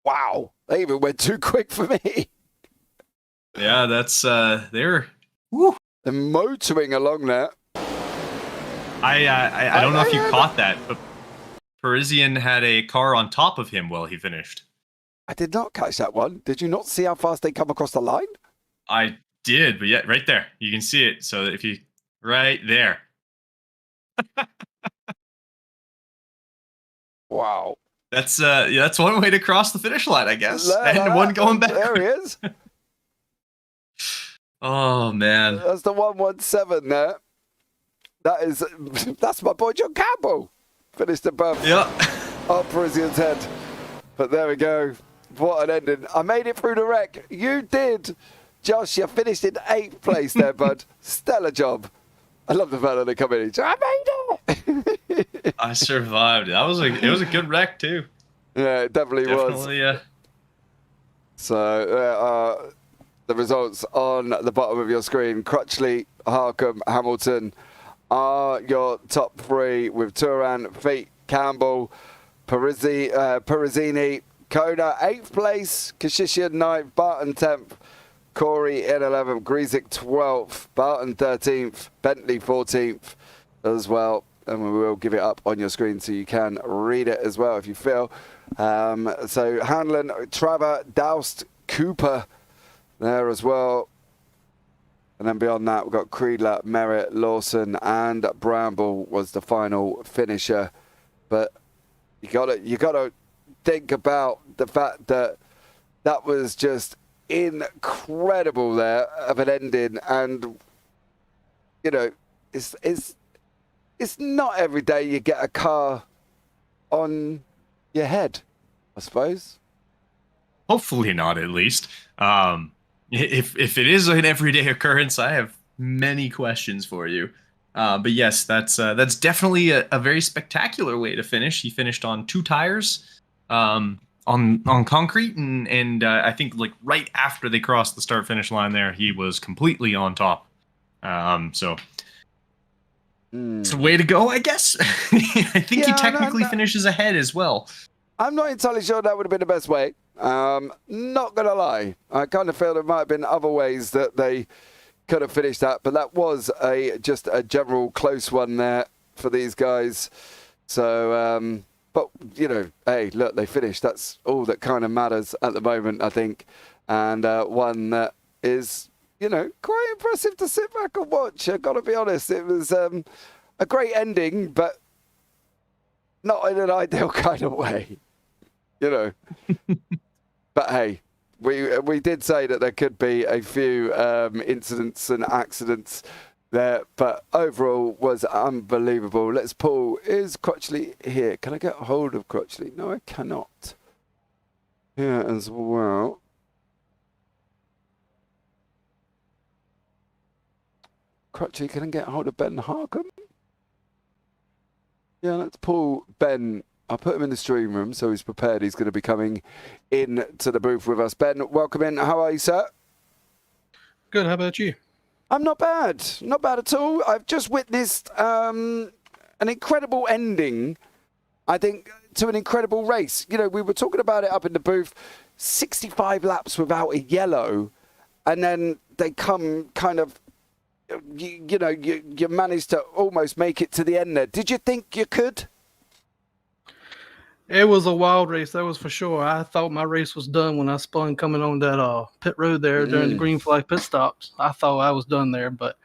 Wow, they even went too quick for me.
Yeah, that's they're
motoring along there.
I don't know if you caught that, but Parisian had a car on top of him while he finished.
I did not catch that one. Did you not see how fast they come across the line?
I did, but yeah, right there. You can see it. So if you right there.
Wow.
That's one way to cross the finish line, I guess. And one going back.
There he is.
Oh man.
That's the 117 there. That's my boy John Campbell. Finished above.
Yeah.
Up Parisian's head. But there we go. What an ending. I made it through the wreck. You did. Josh, you finished in 8th place there, bud. Stellar job. I love the fact that they come in. I made it.
I survived. It was a good wreck too.
Yeah, it definitely was.
Yeah.
So there are the results on the bottom of your screen. Crutchley, Harkham, Hamilton are your top 3 with Turan, Feet, Campbell, Parisini, Kona 8th place, Kashishian 9th, Barton 10th, Corey in 11th, Griesick 12th, Barton 13th, Bentley 14th as well. And we will give it up on your screen so you can read it as well if you feel. So Hanlon, Trevor, Doust, Cooper there as well. And then beyond that, we've got Creedler, Merritt, Lawson, and Bramble was the final finisher. But you gotta think about the fact that that was just incredible there of an ending, and you know, it's not every day you get a car on your head, I suppose.
Hopefully not, at least. If it is an everyday occurrence, I have many questions for you. But yes, that's definitely a very spectacular way to finish. He finished on 2 tires on concrete, and I think like right after they crossed the start-finish line there, he was completely on top. So it's a way to go, I guess. I think he technically finishes ahead as well.
I'm not entirely sure that would have been the best way. Not gonna lie, I kind of feel there might have been other ways that they could have finished that, but that was just a general close one there for these guys. So, but you know, hey, look, they finished. That's all that kind of matters at the moment, I think, and one that is, you know, quite impressive to sit back and watch. I've got to be honest, it was a great ending, but not in an ideal kind of way, you know. But hey, we did say that there could be a few incidents and accidents there, but overall was unbelievable. Let's pull. Is Crutchley here? Can I get hold of Crutchley? No, I cannot. Here as well. Crutchley, can I get hold of Ben Harkham? Yeah, let's pull Ben I'll put him in the stream room so he's prepared. He's going to be coming in to the booth with us. Ben, welcome in. How are you, sir?
Good. How about you?
I'm not bad. Not bad at all. I've just witnessed an incredible ending, I think, to an incredible race. You know, we were talking about it up in the booth. 65 laps without a yellow, and then they come kind of, you managed to almost make it to the end there. Did you think you could?
It was a wild race, that was for sure. I thought my race was done when I spun coming on that pit road there during the green flag pit stops. I thought I was done there, but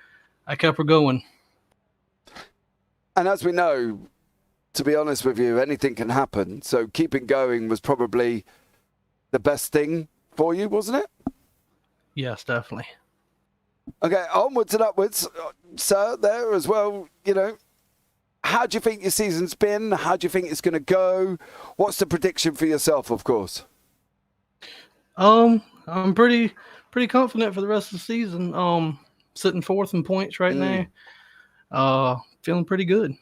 I kept her going.
And as we know, to be honest with you, anything can happen. So keeping going was probably the best thing for you, wasn't it?
Yes, definitely.
Okay, onwards and upwards, sir, there as well, you know. How do you think your season's been? How do you think it's going to go? What's the prediction for yourself, of course?
I'm pretty confident for the rest of the season. Sitting fourth in points right now. Feeling pretty good.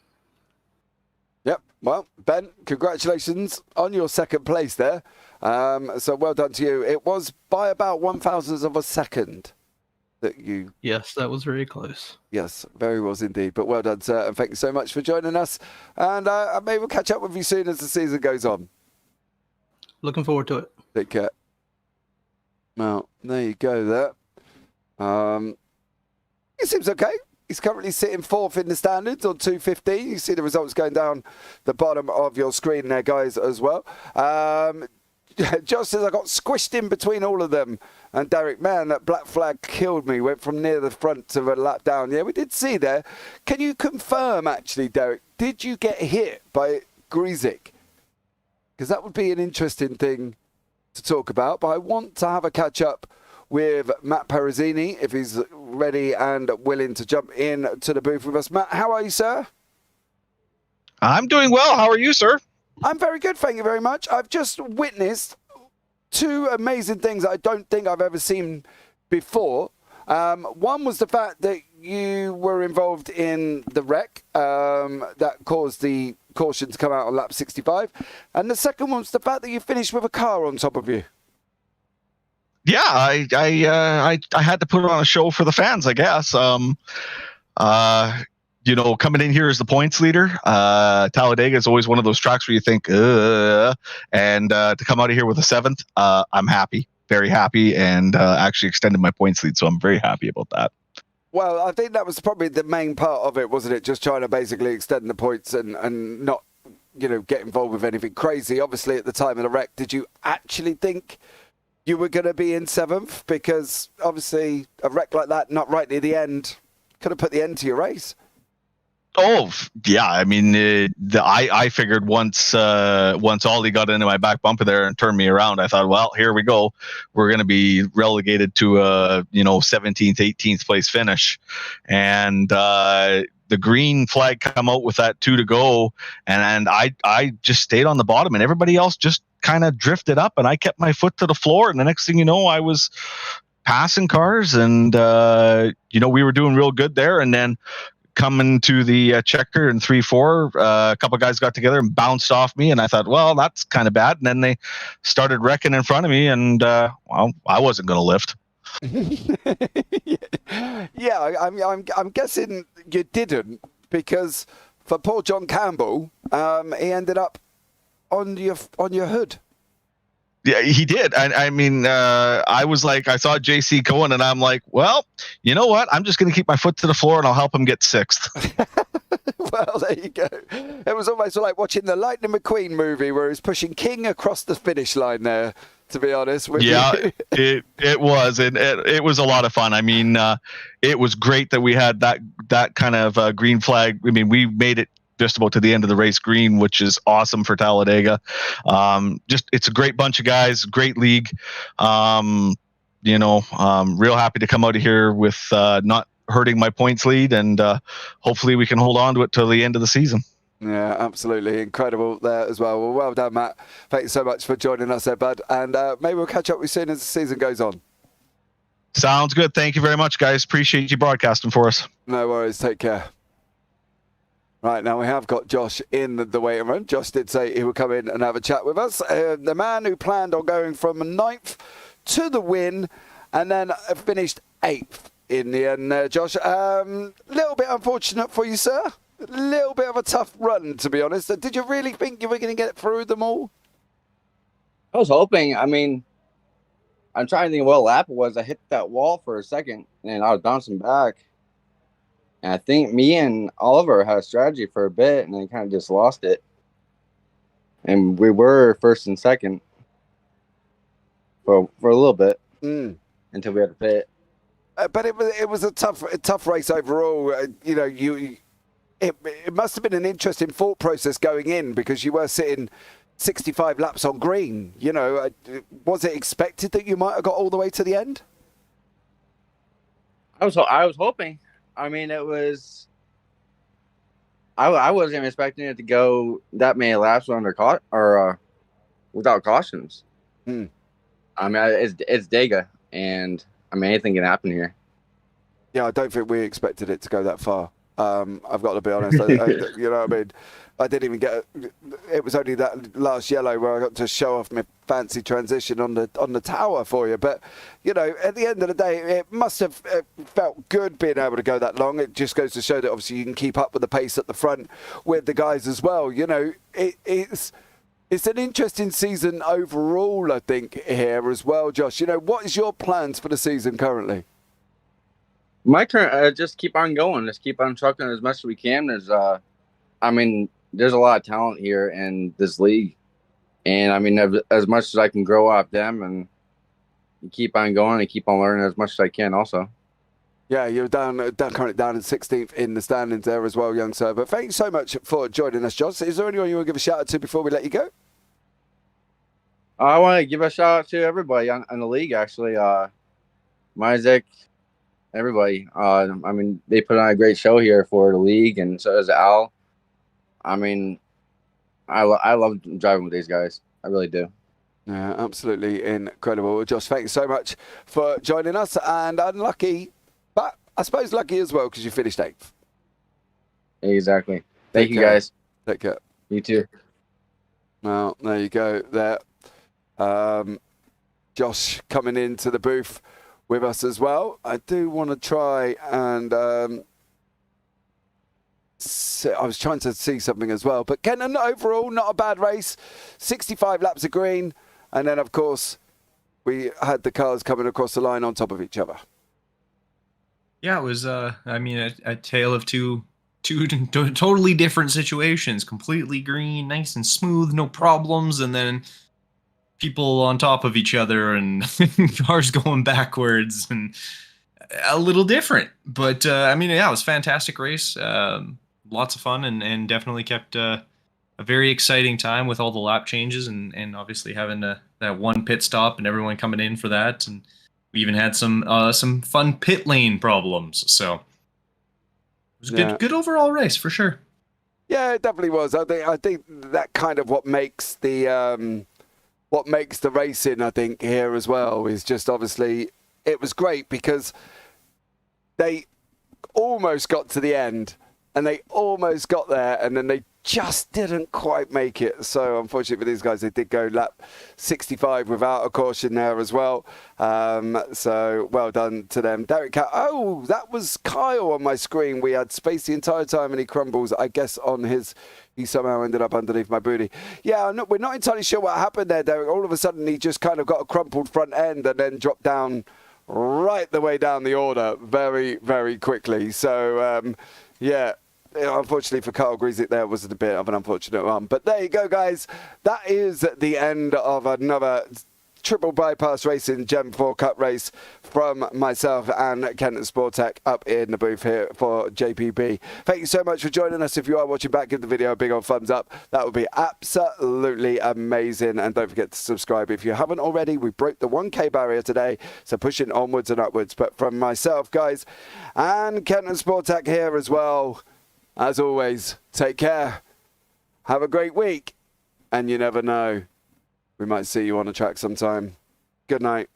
Yep. Well, Ben, congratulations on your second place there. So well done to you. It was by about 1,000th of a second that you...
Yes, that was very close.
Yes, very was indeed. But well done, sir. And thank you so much for joining us. And maybe we'll catch up with you soon as the season goes on.
Looking forward to it.
Take care. Well, there you go there. It seems okay. He's currently sitting fourth in the standards on 2:15. You see the results going down the bottom of your screen there, guys, as well. Josh says I got squished in between all of them. And Derek, man, that black flag killed me. Went from near the front to a lap down. Yeah, we did see there. Can you confirm, actually, Derek, did you get hit by Grizik? Because that would be an interesting thing to talk about. But I want to have a catch-up with Matt Perezzini, if he's ready and willing to jump in to the booth with us. Matt, how are you, sir?
I'm doing well. How are you, sir?
I'm very good, thank you very much. I've just witnessed two amazing things I don't think I've ever seen before. One was the fact that you were involved in the wreck that caused the caution to come out on lap 65. And the second one was the fact that you finished with a car on top of you.
Yeah, I had to put on a show for the fans, I guess. You know, coming in here as the points leader, Talladega is always one of those tracks where you think, and to come out of here with a seventh, I'm happy, very happy, and actually extended my points lead, so I'm very happy about that.
Well, I think that was probably the main part of it, wasn't it? Just trying to basically extend the points and not, you know, get involved with anything crazy. Obviously, at the time of the wreck, did you actually think you were going to be in seventh? Because obviously, a wreck like that, not right near the end, could have put the end to your race.
Oh yeah, I mean, I figured once Ollie got into my back bumper there and turned me around, I thought, well, here we go, we're going to be relegated to a 17th, 18th place finish, and the green flag come out with that 2 to go, and I just stayed on the bottom, and everybody else just kind of drifted up, and I kept my foot to the floor, and the next thing you know, I was passing cars, and we were doing real good there, and then coming to the checker in 3-4, a couple of guys got together and bounced off me, and I thought, well, that's kind of bad. And then they started wrecking in front of me, and well, I wasn't going to lift.
Yeah, I'm guessing you didn't, because for poor John Campbell, he ended up on your hood.
Yeah, he did. I mean, I was like, I saw JC going, and I'm like, well, you know what? I'm just going to keep my foot to the floor, and I'll help him get sixth.
Well, there you go. It was almost like watching the Lightning McQueen movie where he's pushing King across the finish line there, to be honest with you.
it was, and it was a lot of fun. I mean, it was great that we had that kind of green flag. I mean, we made it just about to the end of the race green, which is awesome for Talladega. It's a great bunch of guys, great league. Real happy to come out of here with not hurting my points lead, and hopefully we can hold on to it till the end of the season.
Yeah, absolutely incredible there as well. Well done, Matt. Thank you so much for joining us there, bud. And maybe we'll catch up with you soon as the season goes on.
Sounds good. Thank you very much, guys. Appreciate you broadcasting for us.
No worries. Take care. Right, now we have got Josh in the waiting room. Josh did say he would come in and have a chat with us. The man who planned on going from 9th to the win and then finished 8th in the end, Josh. Little bit unfortunate for you, sir. A little bit of a tough run, to be honest. Did you really think you were going to get through them all?
I was hoping. I mean, I'm trying to think of what lap it was. I hit that wall for a second, and I was bouncing back. And I think me and Oliver had a strategy for a bit, and then kind of just lost it. And we were first and second for a little bit until we had to pit.
But it was a tough race overall. It must have been an interesting thought process going in because you were sitting 65 laps on green. Was it expected that you might have got all the way to the end?
I was hoping. I mean, it was. I wasn't expecting it to go that many laps without cautions. I mean, it's Dega, and I mean anything can happen here.
Yeah, I don't think we expected it to go that far. I've got to be honest. You know what I mean? I didn't even get. It was only that last yellow where I got to show off my fancy transition on the tower for you. But at the end of the day, it must have felt good being able to go that long. It just goes to show that obviously you can keep up with the pace at the front with the guys as well. It's an interesting season overall, I think, here as well, Josh. What is your plans for the season currently?
My current, just keep on going. Just keep on trucking as much as we can. There's a lot of talent here in this league. And, I mean, as much as I can grow off them and keep on going and keep on learning as much as I can also.
Yeah, you're currently down in 16th in the standings there as well, young sir. But thank you so much for joining us, Josh. Is there anyone you want to give a shout out to before we let you go?
I want to give a shout out to everybody in the league, actually. Myzik, everybody. I mean, they put on a great show here for the league, and so does Al. I mean, I love driving with these guys. I really do.
Yeah, absolutely incredible. Well, Josh, thank you so much for joining us. And unlucky, but I suppose lucky as well because you finished 8th.
Exactly. Thank you, guys.
Take care.
You too.
Well, there you go. There, Josh coming into the booth with us as well. I do want to try and I was trying to see something as well. But Kenton, overall, not a bad race. 65 laps of green. And then, of course, we had the cars coming across the line on top of each other.
Yeah, it was, a tale of two totally different situations. Completely green, nice and smooth, no problems. And then people on top of each other and cars going backwards and a little different. But, it was a fantastic race. Lots of fun and definitely kept a very exciting time with all the lap changes and obviously having that one pit stop and everyone coming in for that. And we even had some fun pit lane problems. So it was a good overall race for sure.
Yeah, it definitely was. I think that kind of what makes the racing, I think, here as well is just obviously it was great because they almost got to the end and they almost got there and then they just didn't quite make it. So unfortunately for these guys, they did go lap 65 without a caution there as well. So well done to them. Derek, oh, that was Kyle on my screen. We had space the entire time and he crumbles, I guess, on his... He somehow ended up underneath my booty. Yeah, we're not entirely sure what happened there, Derek. All of a sudden, he just kind of got a crumpled front end and then dropped down right the way down the order very, very quickly. So, unfortunately for Carl Greasick, there was a bit of an unfortunate one. But there you go, guys. That is the end of another triple bypass racing Gen 4 Cup race from myself and Kenton Sportak up in the booth here for JPB. Thank you so much for joining us. If you are watching back, give the video a big old thumbs up. That would be absolutely amazing. And don't forget to subscribe if you haven't already. We broke the 1K barrier today, so pushing onwards and upwards. But from myself, guys, and Kenton Sportak here as well, as always, take care. Have a great week. And you never know, we might see you on the track sometime. Good night.